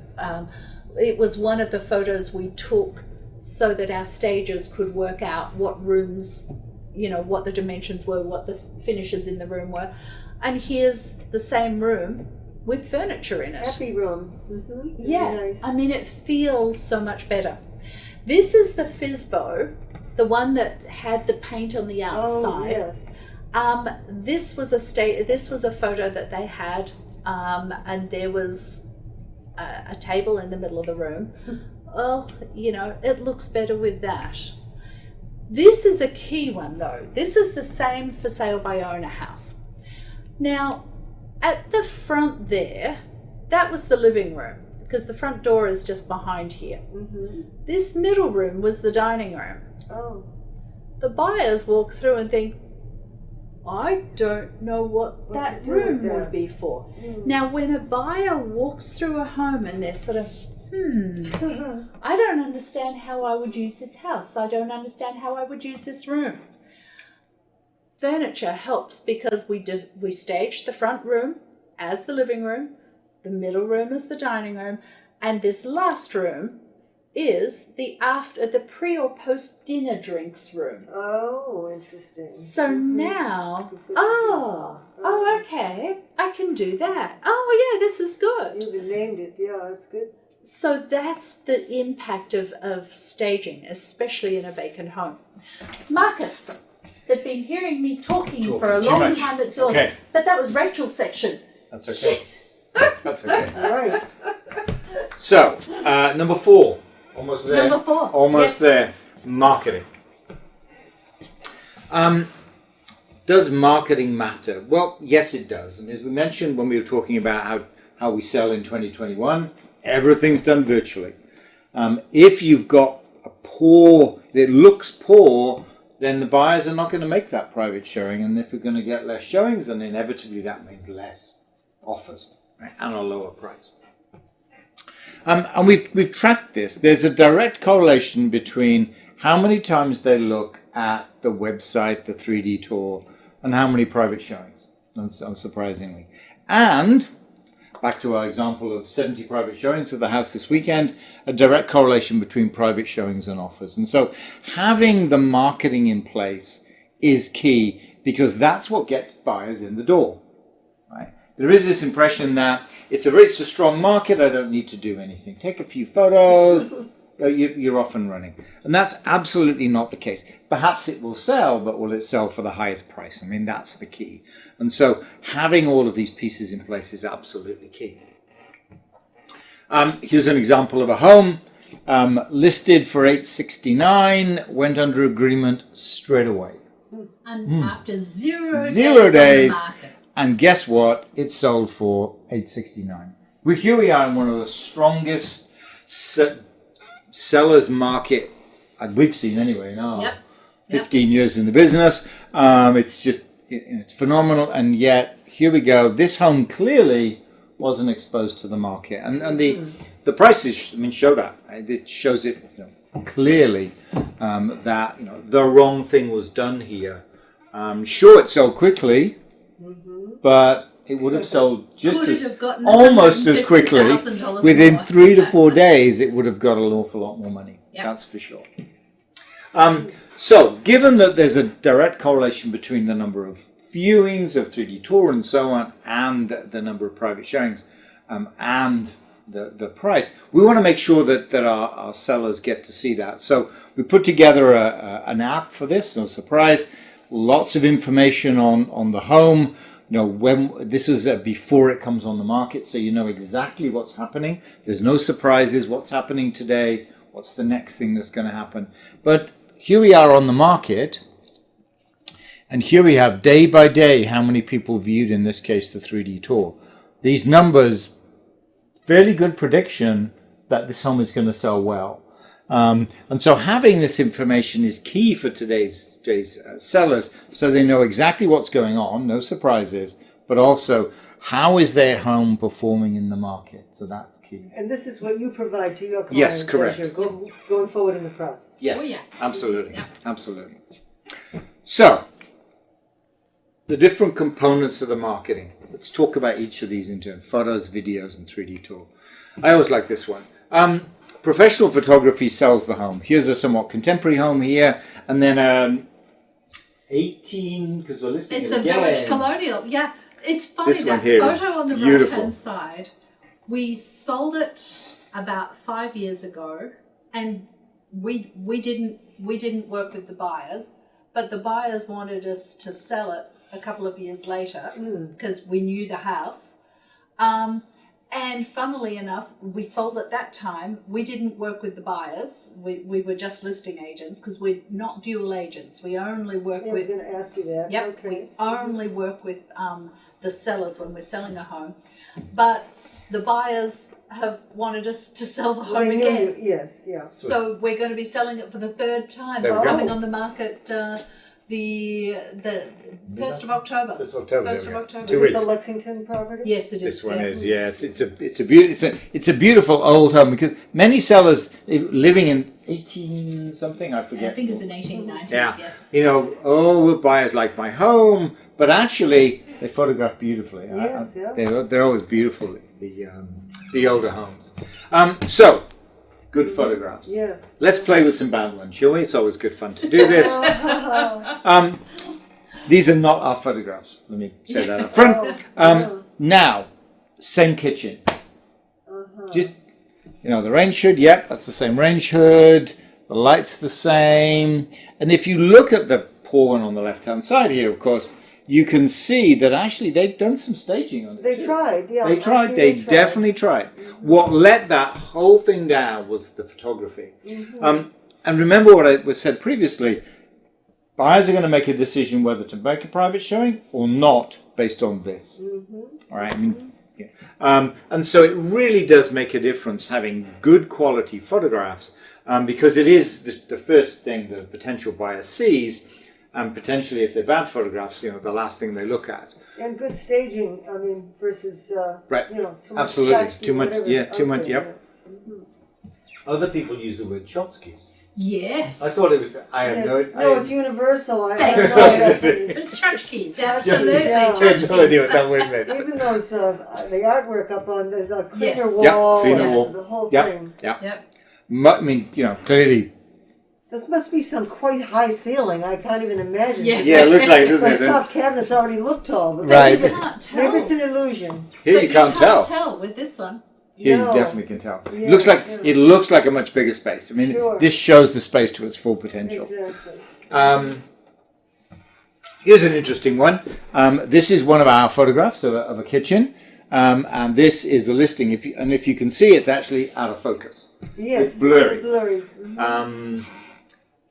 A: it was one of the photos we took so that our stagers could work out what rooms, you know, what the dimensions were, what the finishes in the room were. And here's the same room with furniture in it.
C: Happy room.
A: Yeah,
C: Very nice.
A: I mean, it feels so much better. This is the Fizbo, the one that had the paint on the outside.
C: Oh, yes.
A: This was a photo that they had, and there was a table in the middle of the room. Well, you know, it looks better with that. This is a key one though. This is the same for sale by owner house. Now, at the front there, that was the living room, because the front door is just behind here. This middle room was the dining room.
C: Oh.
A: The buyers walk through and think, I don't know what
C: to
A: that
C: do with
A: room
C: that.
A: would be for. Now, when a buyer walks through a home and they're sort of, I don't understand how I would use this house. I don't understand how I would use this room. Furniture helps because we staged the front room as the living room, the middle room is the dining room, and this last room is the pre or post dinner drinks room.
C: Oh, interesting.
A: So now,
C: Oh.
A: okay, I can do that. Oh yeah, this is good.
C: You even named it. Yeah, that's good.
A: So that's the impact of staging, especially in a vacant home. Marcus, they've been hearing me talking for a
B: too
A: long
B: much.
A: time. It's yours,
B: Okay.
A: but that was Rachel's section.
B: That's okay. That's okay.
C: All right.
B: So, number 4. Almost there.
A: Number 4.
B: Almost
A: Yes.
B: there. Marketing. Does marketing matter? Well, yes, it does. And as we mentioned when we were talking about how we sell in 2021, everything's done virtually. If you've got it looks poor, then the buyers are not going to make that private showing. And if you're going to get less showings, then inevitably that means less offers, right? And a lower price. And we've tracked this. There's a direct correlation between how many times they look at the website, the 3D tour, and how many private showings. unsurprisingly. And back to our example of 70 private showings of the house this weekend, a direct correlation between private showings and offers. And so having the marketing in place is key, because that's what gets buyers in the door, right? There is this impression that it's a strong market, I don't need to do anything. Take a few photos, you're off and running. And that's absolutely not the case. Perhaps it will sell, but will it sell for the highest price? I mean, that's the key. And so having all of these pieces in place is absolutely key. Here's an example of a home listed for $869, went under agreement straight away.
A: And after zero
B: days
A: on the market.
B: And guess what? It sold for $869. Here we are in one of the strongest sellers market we've seen anyway in our 15 years in the business. It's just, it's phenomenal. And yet, here we go. This home clearly wasn't exposed to the market. And the prices, show that. Right? It shows it clearly that the wrong thing was done here. Sure, it sold quickly, but it would have sold almost as quickly. Within 3 to 4 days, it would have got an awful lot more money. Yep. That's for sure. So, given that there's a direct correlation between the number of viewings of 3D Tour and so on, and the number of private showings, and the price, we want to make sure that our sellers get to see that. So we put together an app for this, no surprise. Lots of information on the home. When this is before it comes on the market, so you know exactly what's happening. There's no surprises. What's happening today? What's the next thing that's going to happen? But here we are on the market, and here we have day by day how many people viewed, in this case, the 3D Tour. These numbers, fairly good prediction that this home is going to sell well. And so having this information is key for today's sellers, so they know exactly what's going on, no surprises, but also how is their home performing in the market. So that's key.
C: And this is what you provide to your clients.
B: Yes, correct.
C: As you're going forward in the process.
B: Yes, absolutely, absolutely. So, the different components of the marketing. Let's talk about each of these in turn. Photos, videos, and 3D Tour. I always like this one. Professional photography sells the home. Here's a somewhat contemporary home here, and then 18, because we're listing
A: it's
B: it again.
A: Village Colonial. Yeah, it's funny,
B: This one
A: that
B: here
A: photo on the
B: beautiful.
A: right-hand side. We sold it about 5 years ago, and we didn't work with the buyers, but the buyers wanted us to sell it a couple of years later because we knew the house. And funnily enough, we sold at that time. We didn't work with the buyers. We were just listing agents because we're not dual agents. We only work with...
C: I was going to ask you that.
A: Yep,
C: Okay.
A: we only work with the sellers when we're selling a home. But the buyers have wanted us to sell the home again.
C: Yes, yeah.
A: So we're going to be selling it for the third time.
B: There we
A: It's
B: go.
A: coming on the market the 1st of October. 1st of October.
B: 2
C: Is
B: weeks.
C: this a Lexington property?
A: Yes, it is.
B: This one
A: yeah.
B: is, yes. It's a beautiful old home, because many sellers living in 18 something, I forget.
A: I think it's in 1890.
B: Yeah.
A: Yes.
B: Buyers like my home, but actually they photograph beautifully.
C: Yes, yeah.
B: They're always beautiful, the older homes. So, good photographs.
C: Yes.
B: Let's play with some bad ones, shall we? It's always good fun to do this. These are not our photographs. Let me say that up front. Now, same kitchen. Just, the range hood, that's the same range hood. The light's the same. And if you look at the poor one on the left-hand side here, of course, you can see that actually they've done some staging on it.
C: They tried, yeah.
B: They tried. They definitely tried. What let that whole thing down was the photography. And remember what I said previously. Buyers are going to make a decision whether to make a private showing or not based on this. All right. And so it really does make a difference having good quality photographs, because it is the first thing that a potential buyer sees. And potentially, if they're bad photographs, the last thing they look at.
C: And good staging, versus,
B: Right.
C: too much.
B: Absolutely.
C: tchotchke,
B: Too much,
C: whatever.
B: yeah, too much,
C: Okay,
B: yep. Other people use the word tchotchkes.
A: Yes.
B: I thought it was. I had no.
C: No, it's universal. I
A: Thank
C: don't know.
A: you. Church absolutely.
C: Yeah.
B: I had no idea what that word meant.
C: Even those the artwork up on the cleaner
A: Yes.
C: wall,
B: Cleaner
C: and
B: wall.
C: the whole
B: Yep.
C: thing.
A: Yep.
B: I mean, clearly.
C: This must be some quite high ceiling. I can't even imagine.
A: Yeah.
B: Yeah, it looks like it, doesn't
C: The
B: it?
C: top cabinets already look tall, but
B: Right.
A: You can't tell.
C: maybe it's an illusion.
B: Here
A: But
B: you can't tell.
A: tell with this one.
B: Here
C: No.
B: you definitely can tell.
C: Yeah,
B: It looks like a much bigger space. I mean,
C: Sure.
B: this shows the space to its full potential.
C: Exactly.
B: Here's an interesting one. This is one of our photographs of a kitchen, and this is a listing. If you can see, it's actually out of focus.
C: Yes,
B: It's blurry.
C: Blurry.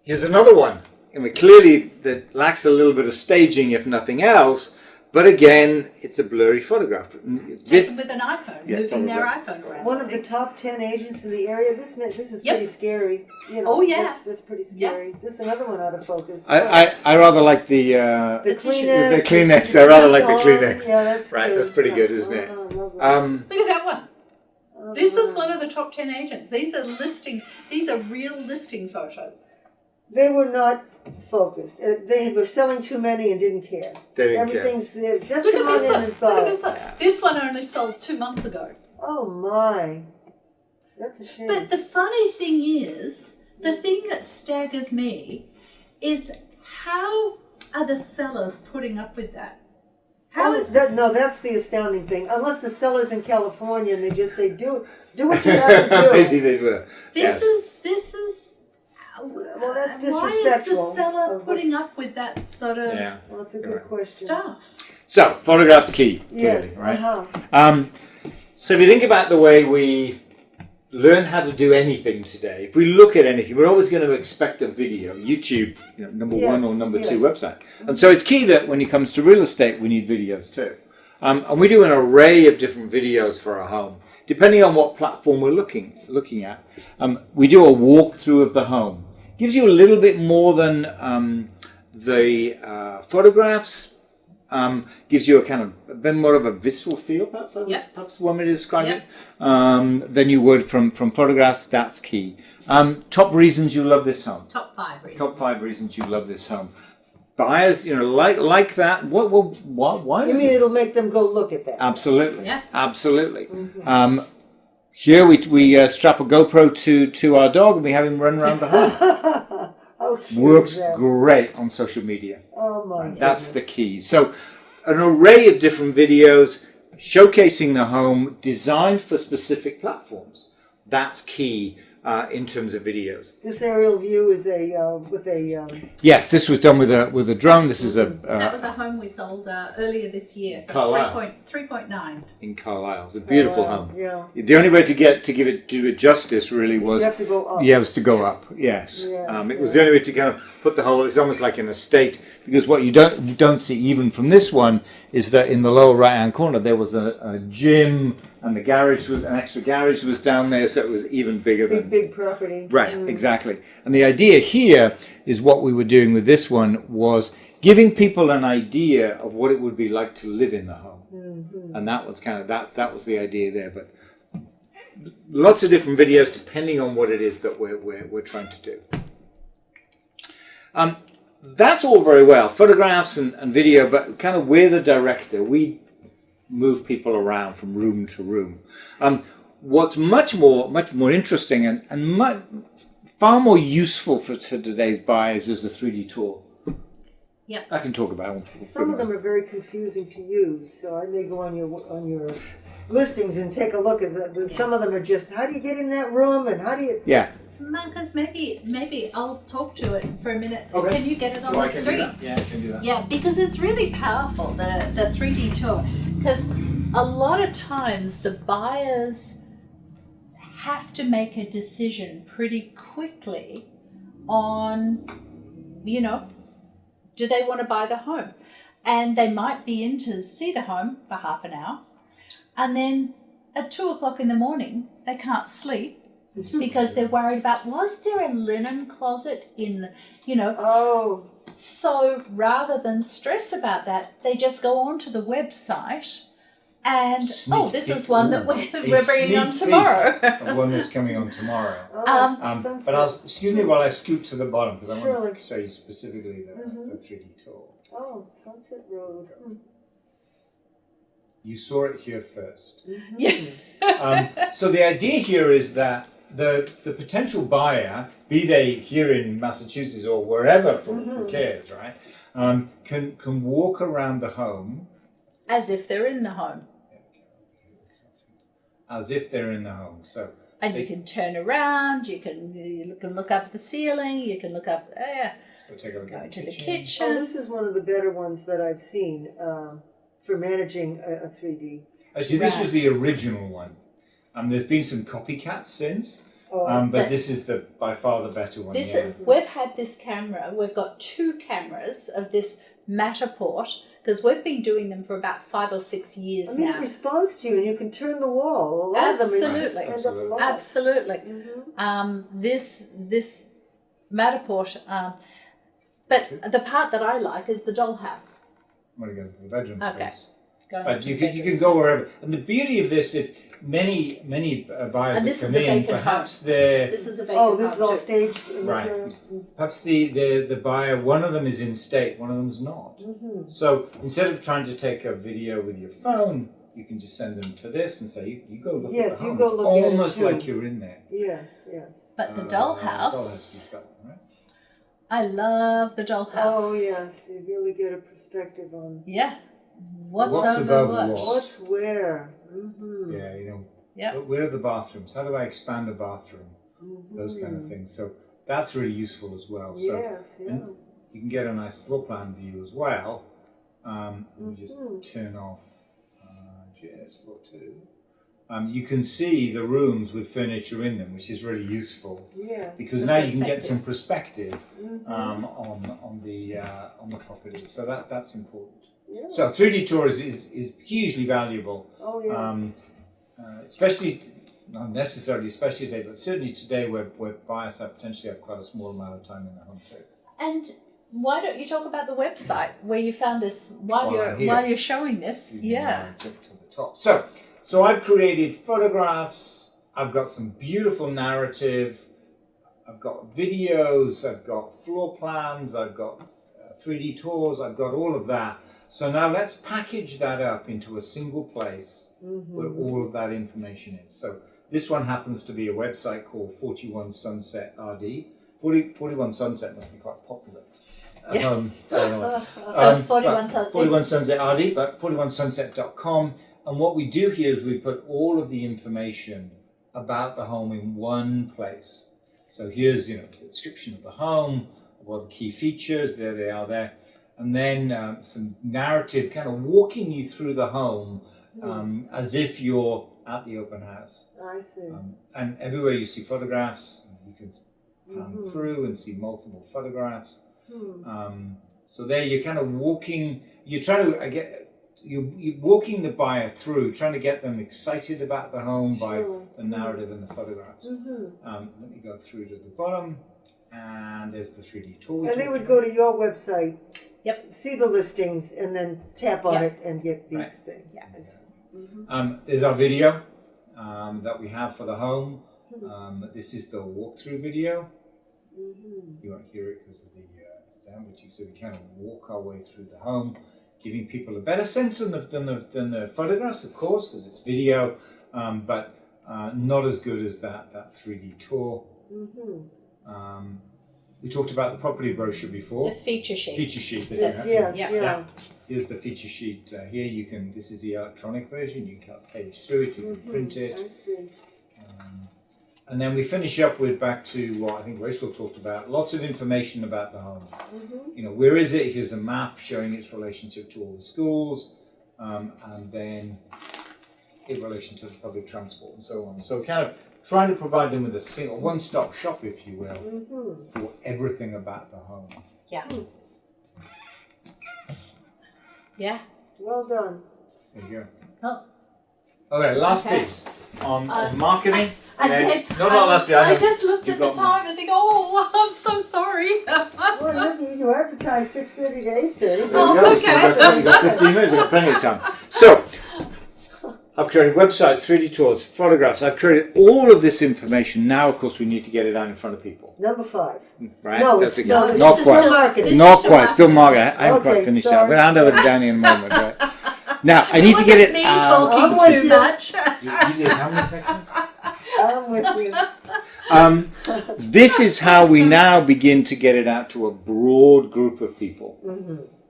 B: Here's another one. I mean, clearly that lacks a little bit of staging, if nothing else. But again, it's a blurry photograph.
A: Taken with an iPhone,
B: Yeah,
A: moving their
B: probably.
A: iPhone around.
C: One of the top 10 agents in the area. This is
A: Yep.
C: pretty scary.
A: Oh, yeah.
C: That's pretty scary. This is another one out of focus.
B: I rather like the
C: the
A: tissues.
C: Kleenex.
B: the Kleenex. I rather like the Kleenex.
C: Yeah, that's
B: Right,
C: good.
B: that's pretty
C: Yeah.
B: good, isn't it?
C: Oh, lovely.
A: Look at that one. This is one of the top 10 agents. These are real listing photos.
C: They were not focused. They were selling too many and didn't care.
B: They didn't care.
C: Everything's just
A: Look
C: come
A: at
C: on
A: this
C: in
A: one.
C: and
A: Look
C: buy.
A: at this one. This one only sold 2 months ago.
C: Oh my, that's a shame.
A: But the funny thing is, the thing that staggers me is how are the sellers putting up with that? How is
C: that? No, that's the astounding thing. Unless the seller's in California and they just say, do what you have to do.
B: Maybe they were.
A: this
B: Yes.
A: is
C: Well, that's
A: why is the
C: disrespectful
A: seller
C: of
A: putting
C: what's-
A: up with that sort of
B: Yeah.
C: Well, that's a good question.
A: stuff?
B: So, photographed key, clearly,
C: Yes,
B: right?
C: uh-huh.
B: So if you think about the way we learn how to do anything today, if we look at anything, we're always going to expect a video, YouTube, number
C: Yes,
B: one or number two
C: yes.
B: website. And so it's key that when it comes to real estate, we need videos too. And we do an array of different videos for our home, depending on what platform we're looking at. We do a walkthrough of the home. Gives you a little bit more than the photographs. Gives you a bit more of a visceral feel, perhaps.
A: Yep.
B: Perhaps one way to describe
A: Yep.
B: it. Than you would from photographs. That's key. Top reasons you love this home.
A: Top 5 reasons.
B: Top 5 reasons you love this home. Buyers, like that. Why?
C: You
B: does
C: mean
B: it-
C: it'll make them go look at that?
B: Absolutely.
A: Yeah.
B: Absolutely. Here we strap a GoPro to our dog and we have him run around the home.
C: How cute
B: Works
C: is that?
B: great on social media.
C: Oh my
B: That's the
C: goodness.
B: key. So, an array of different videos showcasing the home designed for specific platforms. That's key in terms of videos.
C: This aerial view is with a
B: Yes, this was done with a drone. This is
A: That was a home we sold earlier this year for
B: Carlisle.
A: 3.9.
B: in Carlisle. It's a beautiful home.
C: Yeah.
B: The only way to do it justice really was
C: You have to go up.
B: Yeah, it was to go up. Yes,
C: Yes,
B: it was the only way to kind of put the whole. It's almost like an estate because what you don't see even from this one is that in the lower right hand corner there was a gym and the garage was an extra garage was down there, so it was even bigger than
C: Big property.
B: right. Exactly. And the idea here is what we were doing with this one was giving people an idea of what it would be like to live in the home, and that was that was the idea there. But lots of different videos depending on what it is that we're trying to do. That's all very well, photographs and video, but kind of we're the director. We move people around from room to room. What's much more interesting and far more useful for today's buyers is the 3D tour.
A: Yeah.
B: I can talk about it.
C: Some of them are very confusing to use, so I may go on your listings and take a look at them. Some of them are just, how do you get in that room and how do you...
B: Yeah.
A: Marcus, maybe I'll talk to it for a minute.
B: Okay.
A: Can you get it on
B: So I
A: the
B: can
A: screen?
B: do that. Yeah, I can do that.
A: Yeah, because it's really powerful, the 3D tour. Because a lot of times the buyers have to make a decision pretty quickly on, do they want to buy the home? And they might be in to see the home for half an hour. And then at 2:00 in the morning, they can't sleep because they're worried about, was there a linen closet in the,
C: Oh,
A: So rather than stress about that, they just go onto the website And this is one that we're
B: A
A: bringing on
B: sneak
A: tomorrow.
B: peek of one that's coming on tomorrow.
C: Sunset.
B: But excuse me while I scoot to the bottom, because I want
C: Surely.
B: to show you specifically the 3D tour.
C: Oh, Sunset Road.
B: You saw it here first.
A: Yeah.
B: So the idea here is that the potential buyer, be they here in Massachusetts or wherever for cares, right, can walk around the home
A: As if they're in the home.
B: as if they're in the home. So
A: And you can turn around, you can look up at the ceiling, you can look up,
B: we'll take a look
A: go
B: at
A: into the
C: Oh,
A: kitchen.
C: this is one of the better ones that I've seen for managing a 3D.
B: Actually, this was the original one. There's been some copycats since, but this is by far the better one.
A: We've had this camera, we've got 2 cameras of this Matterport, because we've been doing them for about 5 or 6 years
C: I mean,
A: now.
C: it responds to you, and you can turn the wall. A lot of them
A: Absolutely.
C: end up lost.
A: Absolutely. This Matterport, but the part that I like is the dollhouse.
B: I'm going to go to the bedroom
A: Okay.
B: first.
A: Going
B: But
A: into
B: you
A: the
B: can
A: bedrooms.
B: go wherever. And the beauty of this, if many buyers
A: And
B: that
A: this
B: come
A: is a
B: in,
A: vacant
B: perhaps they're
A: This is a vacant
C: Oh, this is
A: home
C: all
A: too.
C: staged in
B: right.
C: the
B: Perhaps the buyer, one of them is in state, one of them's not. So instead of trying to take a video with your phone, you can just send them to this and say, you go look
C: Yes,
B: at the
C: you
B: home.
C: go
B: It's
C: look at it
B: almost
C: too.
B: like you're in there.
C: Yes, yes.
A: But the
B: Dollhouse,
A: dollhouse,
B: you've got one, right?
A: I love the dollhouse.
C: Oh, yes. You really get a perspective on
A: Yeah. What's
B: What's
A: over
B: above
A: what?
B: what?
C: what's where.
B: Yeah,
A: Yep.
B: where are the bathrooms? How do I expand a bathroom? Those kind of things. So that's really useful as well. So
C: Yes, yeah.
B: and you can get a nice floor plan view as well. Let me just turn off GS floor 2. You can see the rooms with furniture in them, which is really useful
C: Yes.
B: because now you can get some perspective on the property. So that's important.
C: Yeah.
B: So 3D tour is hugely valuable.
C: Oh, yes.
B: Especially, not necessarily especially today, but certainly today where buyers potentially have quite a small amount of time in the home too.
A: And why don't you talk about the website where you found this while
B: While
A: you're showing this? Yeah.
B: Jump to the top. So I've created photographs. I've got some beautiful narrative. I've got videos. I've got floor plans. I've got 3D tours. I've got all of that. So now let's package that up into a single place where all of that information is. So this one happens to be a website called 41 Sunset RD. 41 Sunset must be quite popular. I don't know.
A: So 41 Sunset.
B: 41 Sunset RD, but 41sunset.com. And what we do here is we put all of the information about the home in one place. So here's the description of the home, what are the key features, there they are there. And then some narrative kind of walking you through the home as if you're at the open house.
C: I see.
B: And everywhere you see photographs, you can pan through and see multiple photographs. So there you're kind of walking, you're trying to you're walking the buyer through, trying to get them excited about the home by the narrative and the photographs. Let me go through to the bottom, and there's the 3D tour.
C: And they would go to your website,
A: Yep.
C: see the listings, and then tap on
A: Yep.
C: it and get these
B: Right.
C: things.
A: Yeah.
B: There's our video that we have for the home. This is the walkthrough video. You won't hear it because of the sound, but so we kind of walk our way through the home, giving people a better sense than the photographs, of course, because it's video, but not as good as that 3D tour. We talked about the property brochure before.
A: The feature sheet.
B: Feature sheet.
C: Yes,
A: Yeah.
C: yeah.
B: Here's the feature sheet. Here this is the electronic version. You can page through it, you can print it.
C: I see.
B: And then we finish up with back to what I think Rachel talked about, lots of information about the home. Where is it? Here's a map showing its relationship to all the schools, and then in relation to the public transport and so on. So kind of trying to provide them with a single one-stop shop, if you will, for everything about the home.
A: Yeah. Yeah.
C: Well done.
B: There you go.
A: Oh.
B: Okay, last
A: Okay.
B: piece on marketing.
A: And then
B: not last bit.
A: I
B: know
A: just looked
B: you've
A: at the
B: got-
A: time and think, oh, I'm so sorry.
C: Well, you advertise 6:30 to 8:30.
B: There you
A: Oh,
B: go.
A: okay.
B: So you've got 15 minutes. You've got plenty of time. So, I've created websites, 3D tours, photographs. I've created all of this information. Now, of course, we need to get it out in front of people.
C: Number 5.
B: Right?
C: No,
B: That's
C: it's
B: again.
C: not.
B: Not
C: It's
B: quite.
C: still marketing.
B: Not quite. Still marketing. I haven't
C: Okay,
B: quite finished that.
C: sorry.
B: I'm going to hand over to Danny in a moment. Right? Now, I need to get it
A: me
B: out.
A: talking
C: I'm with
A: too
C: you.
A: much.
B: You did how many seconds?
C: I'm with you.
B: This is how we now begin to get it out to a broad group of people.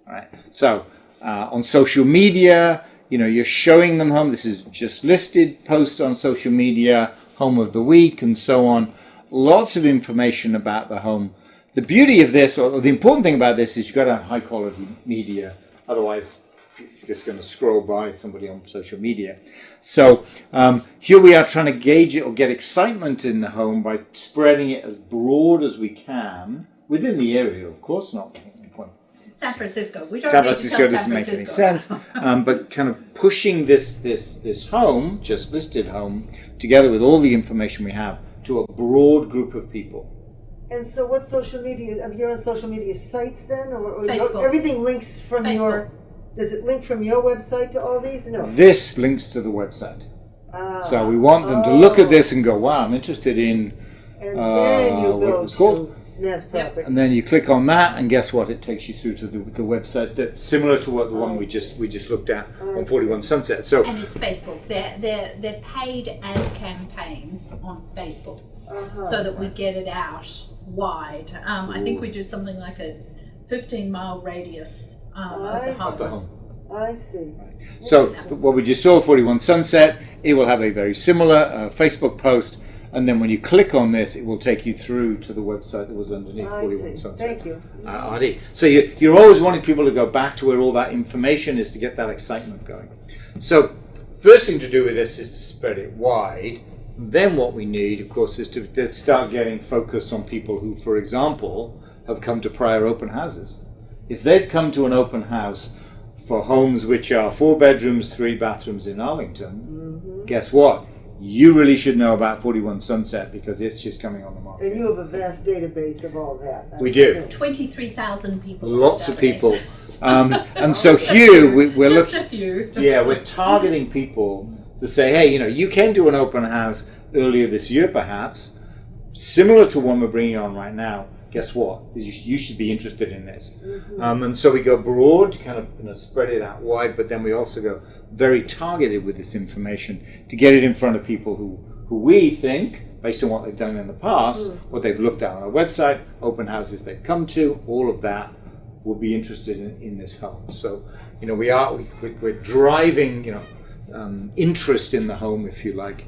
B: All right. So on social media, you're showing them home. This is just listed, post on social media, home of the week, and so on. Lots of information about the home. The beauty of this, or the important thing about this, is you've got to have high quality media. Otherwise, it's just going to scroll by somebody on social media. So here we are trying to gauge it or get excitement in the home by spreading it as broad as we can within the area, of course, not.
A: San Francisco. We don't
B: San
A: need to
B: Francisco
A: tell
B: doesn't
A: San
B: make any
A: Francisco.
B: sense, but kind of pushing this home, just listed home, together with all the information we have to a broad group of people.
C: And so what social media, you're on social media sites then? Or
A: Facebook.
C: Everything links from
A: Facebook.
C: does it link from your website to all these? No.
B: This links to the website. So we want them to look at this and go, wow, I'm interested in
C: And then you
B: what
C: go
B: it was called.
C: to Mass Property.
B: And then you click on that, and guess what? It takes you through to the website that's similar to what the one we just looked at on 41 Sunset. So
A: And it's Facebook. They're paid ad campaigns on Facebook so that we get it out wide. I think we do something like a 15-mile radius of the home.
B: of the home.
C: I see.
B: So what we just saw, 41 Sunset, it will have a very similar Facebook post, and then when you click on this, it will take you through to the website that was underneath
C: I
B: 41
C: see.
B: Sunset.
C: Thank you.
B: RD. So you're always wanting people to go back to where all that information is to get that excitement going. So first thing to do with this is to spread it wide. Then what we need, of course, is to start getting focused on people who, for example, have come to prior open houses. If they've come to an open house for homes which are 4 bedrooms, 3 bathrooms in Arlington, guess what? You really should know about 41 Sunset because it's just coming on the market.
C: And you have a vast database of all that.
B: We do.
A: 23,000 people.
B: Lots
A: on
B: of
A: the database.
B: people. And so here we're
A: Just
B: looking.
A: a few.
B: Yeah, we're targeting people to say, hey, you came to an open house earlier this year, perhaps, similar to one we're bringing on right now. Guess what? You should be interested in this. And so we go broad, kind of spread it out wide, but then we also go very targeted with this information to get it in front of people who we think, based on what they've done in the past, what they've looked at on our website, open houses they've come to, all of that will be interested in this home. So, we're driving, interest in the home, if you like,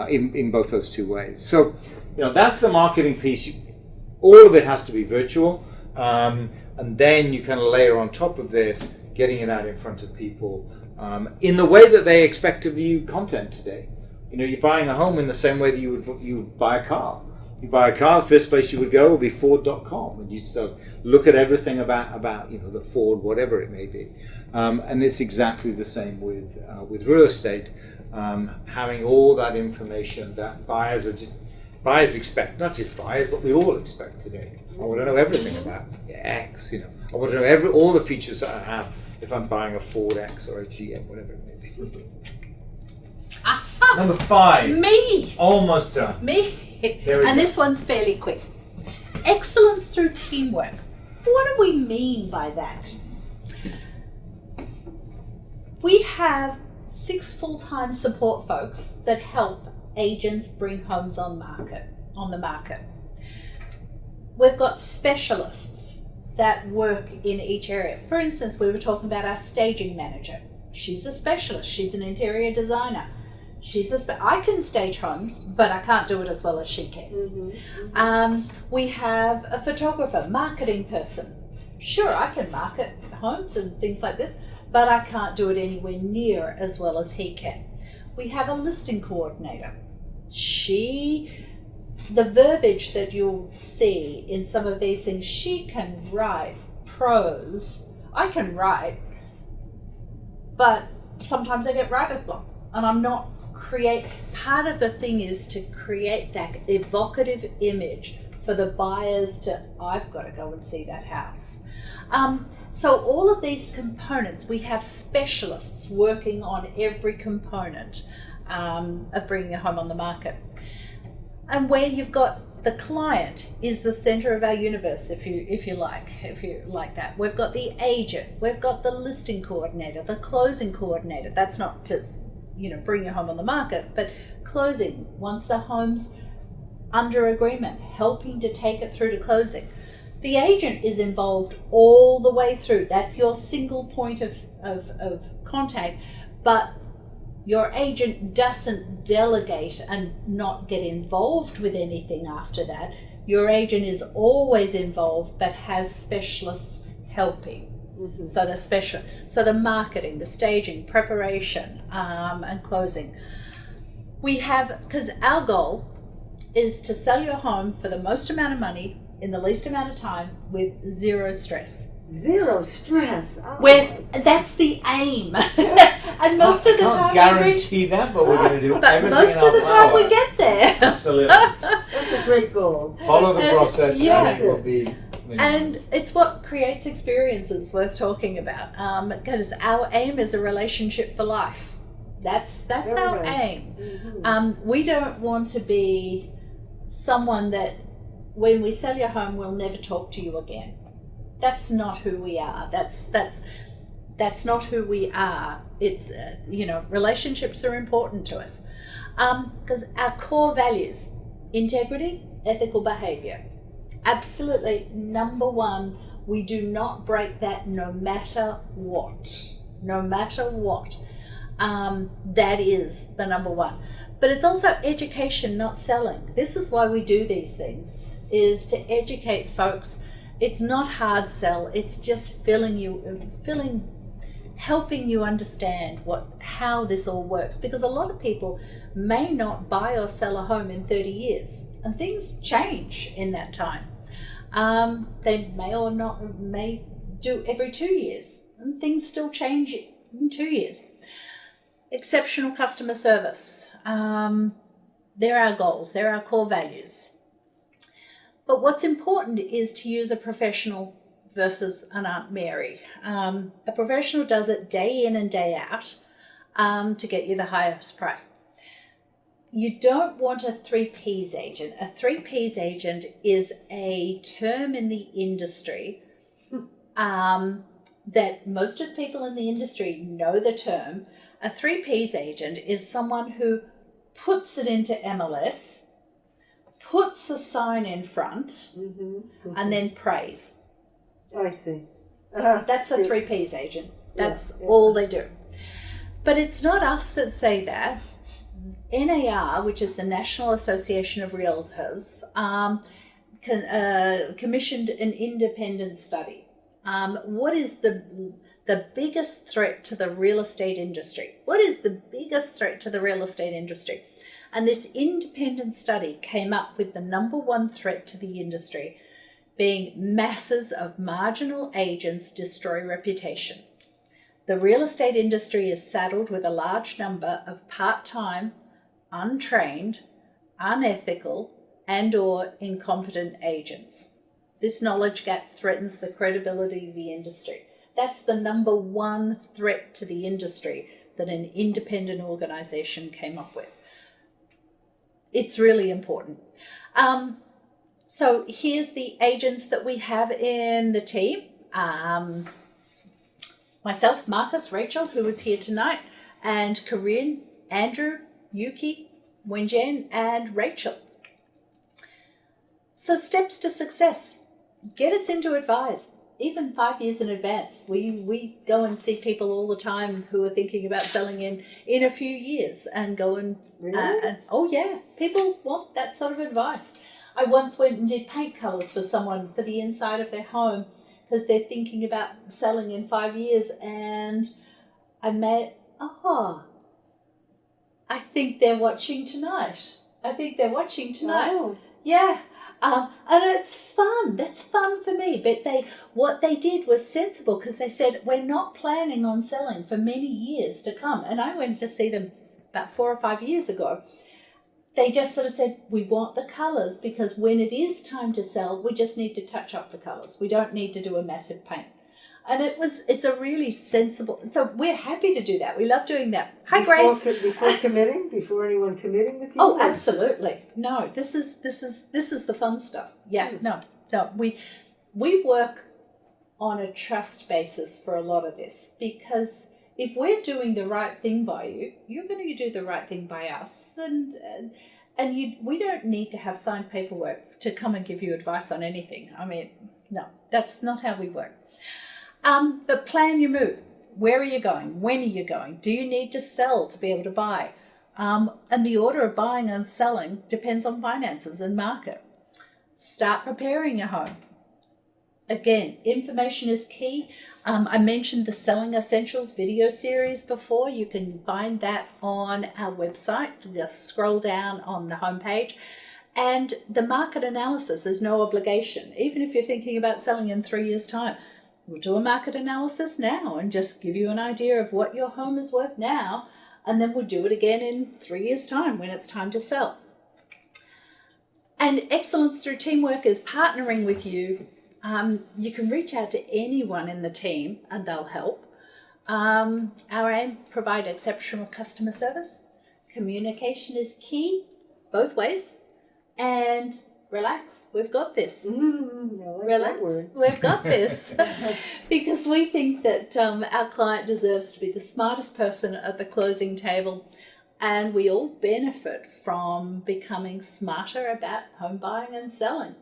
B: in both those two ways. So, that's the marketing piece. All of it has to be virtual, and then you kind of layer on top of this, getting it out in front of people in the way that they expect to view content today. You're buying a home in the same way that you would buy a car. You buy a car, the first place you would go would be Ford.com, and you sort of look at everything about the Ford, whatever it may be. And it's exactly the same with real estate, having all that information that buyers expect, not just buyers, but we all expect today. I want to know everything about X, I want to know all the features that I have if I'm buying a Ford X or a GM, whatever it may be. Number 5.
A: Me.
B: Almost done.
A: Me.
B: There we go.
A: And this one's fairly quick. Excellence through teamwork. What do we mean by that? We have 6 full-time support folks that help agents bring homes on the market. We've got specialists that work in each area. For instance, we were talking about our staging manager. She's a specialist. She's an interior designer. I can stage homes, but I can't do it as well as she can. We have a photographer, marketing person. Sure, I can market homes and things like this, but I can't do it anywhere near as well as he can. We have a listing coordinator. The verbiage that you'll see in some of these things, she can write prose. I can write, but sometimes I get writer's block, and I'm not part of the thing is to create that evocative image for the buyers to, I've got to go and see that house. So all of these components, we have specialists working on every component of bringing a home on the market. And where you've got the client is the center of our universe, if you like that. We've got the agent, we've got the listing coordinator, the closing coordinator. That's not just, bring your home on the market, but closing once the home's under agreement, helping to take it through to closing. The agent is involved all the way through. That's your single point of contact, but your agent doesn't delegate and not get involved with anything after that. Your agent is always involved, but has specialists helping. Mm-hmm. So the marketing, the staging, preparation, and closing. We have, because our goal is to sell your home for the most amount of money in the least amount of time with zero stress.
C: Zero stress.
A: That's the aim. And most of the time,
B: guarantee that, but we're going to do everything
A: most
B: in our
A: of the time
B: power.
A: we get there.
B: Absolutely.
C: That's a great goal.
B: Follow the process,
A: yeah.
B: and it will be.
A: And it's what creates experiences worth talking about. Because our aim is a relationship for life. That's
C: Very
A: our
C: nice.
A: aim.
C: Mm-hmm.
A: We don't want to be someone that, when we sell your home, we'll never talk to you again. That's not who we are. That's not who we are. It's relationships are important to us because our core values: integrity, ethical behavior, absolutely number one. We do not break that, no matter what. No matter what. That is the number one. But it's also education, not selling. This is why we do these things, is to educate folks. It's not hard sell. It's just helping you understand how this all works. Because a lot of people may not buy or sell a home in 30 years, and things change in that time. They may do every 2 years, and things still change in 2 years. Exceptional customer service. They're our goals. They're our core values. But what's important is to use a professional versus an Aunt Mary. A professional does it day in and day out to get you the highest price. You don't want a 3Ps agent. A 3Ps agent is a term in the industry that most of the people in the industry know the term. A 3Ps agent is someone who puts it into MLS, puts a sign in front, and then prays.
C: I see.
A: That's a 3Ps agent. That's all they do. But it's not us that say that. NAR, which is the National Association of Realtors, commissioned an independent study. What is the biggest threat to the real estate industry? What is the biggest threat to the real estate industry? And this independent study came up with the number one threat to the industry being masses of marginal agents destroy reputation. The real estate industry is saddled with a large number of part-time, untrained, unethical, and/or incompetent agents. This knowledge gap threatens the credibility of the industry. That's the number one threat to the industry that an independent organization came up with. It's really important. So here's the agents that we have in the team. Myself, Marcus, Rachel, who is here tonight, and Corinne, Andrew, Yuki, Wenjen, and Rachel. So steps to success. Get us into advise. Even 5 years in advance. We go and see people all the time who are thinking about selling in a few years and go and...
C: Really?
A: Oh yeah, people want that sort of advice. I once went and did paint colours for someone for the inside of their home because they're thinking about selling in 5 years, and I met, I think they're watching tonight.
C: Oh.
A: Yeah. And it's fun. That's fun for me. But what they did was sensible, because they said, we're not planning on selling for many years to come. And I went to see them about 4 or 5 years ago. they just sort of said, we want the colours because when it is time to sell, we just need to touch up the colours. We don't need to do a massive paint. And it's a really sensible, so we're happy to do that. We love doing that. Hi, Grace.
C: Before committing, before anyone committing with you?
A: Oh, absolutely. No, this is the fun stuff. Yeah, no. We work on a trust basis for a lot of this, because if we're doing the right thing by you, you're going to do the right thing by us, and we don't need to have signed paperwork to come and give you advice on anything. I mean, no, that's not how we work. But plan your move. Where are you going? When are you going? Do you need to sell to be able to buy? And the order of buying and selling depends on finances and market. Start preparing your home. Again, information is key. I mentioned the Selling Essentials video series before. You can find that on our website. Just scroll down on the homepage. And the market analysis, there's no obligation. Even if you're thinking about selling in 3 years' time, we'll do a market analysis now and just give you an idea of what your home is worth now. And then we'll do it again in 3 years' time when it's time to sell. And excellence through teamwork is partnering with you. You can reach out to anyone in the team and they'll help. Our aim, provide exceptional customer service. Communication is key, both ways. And relax, we've got this. Relax, we've got this. Because we think that our client deserves to be the smartest person at the closing table. And we all benefit from becoming smarter about home buying and selling.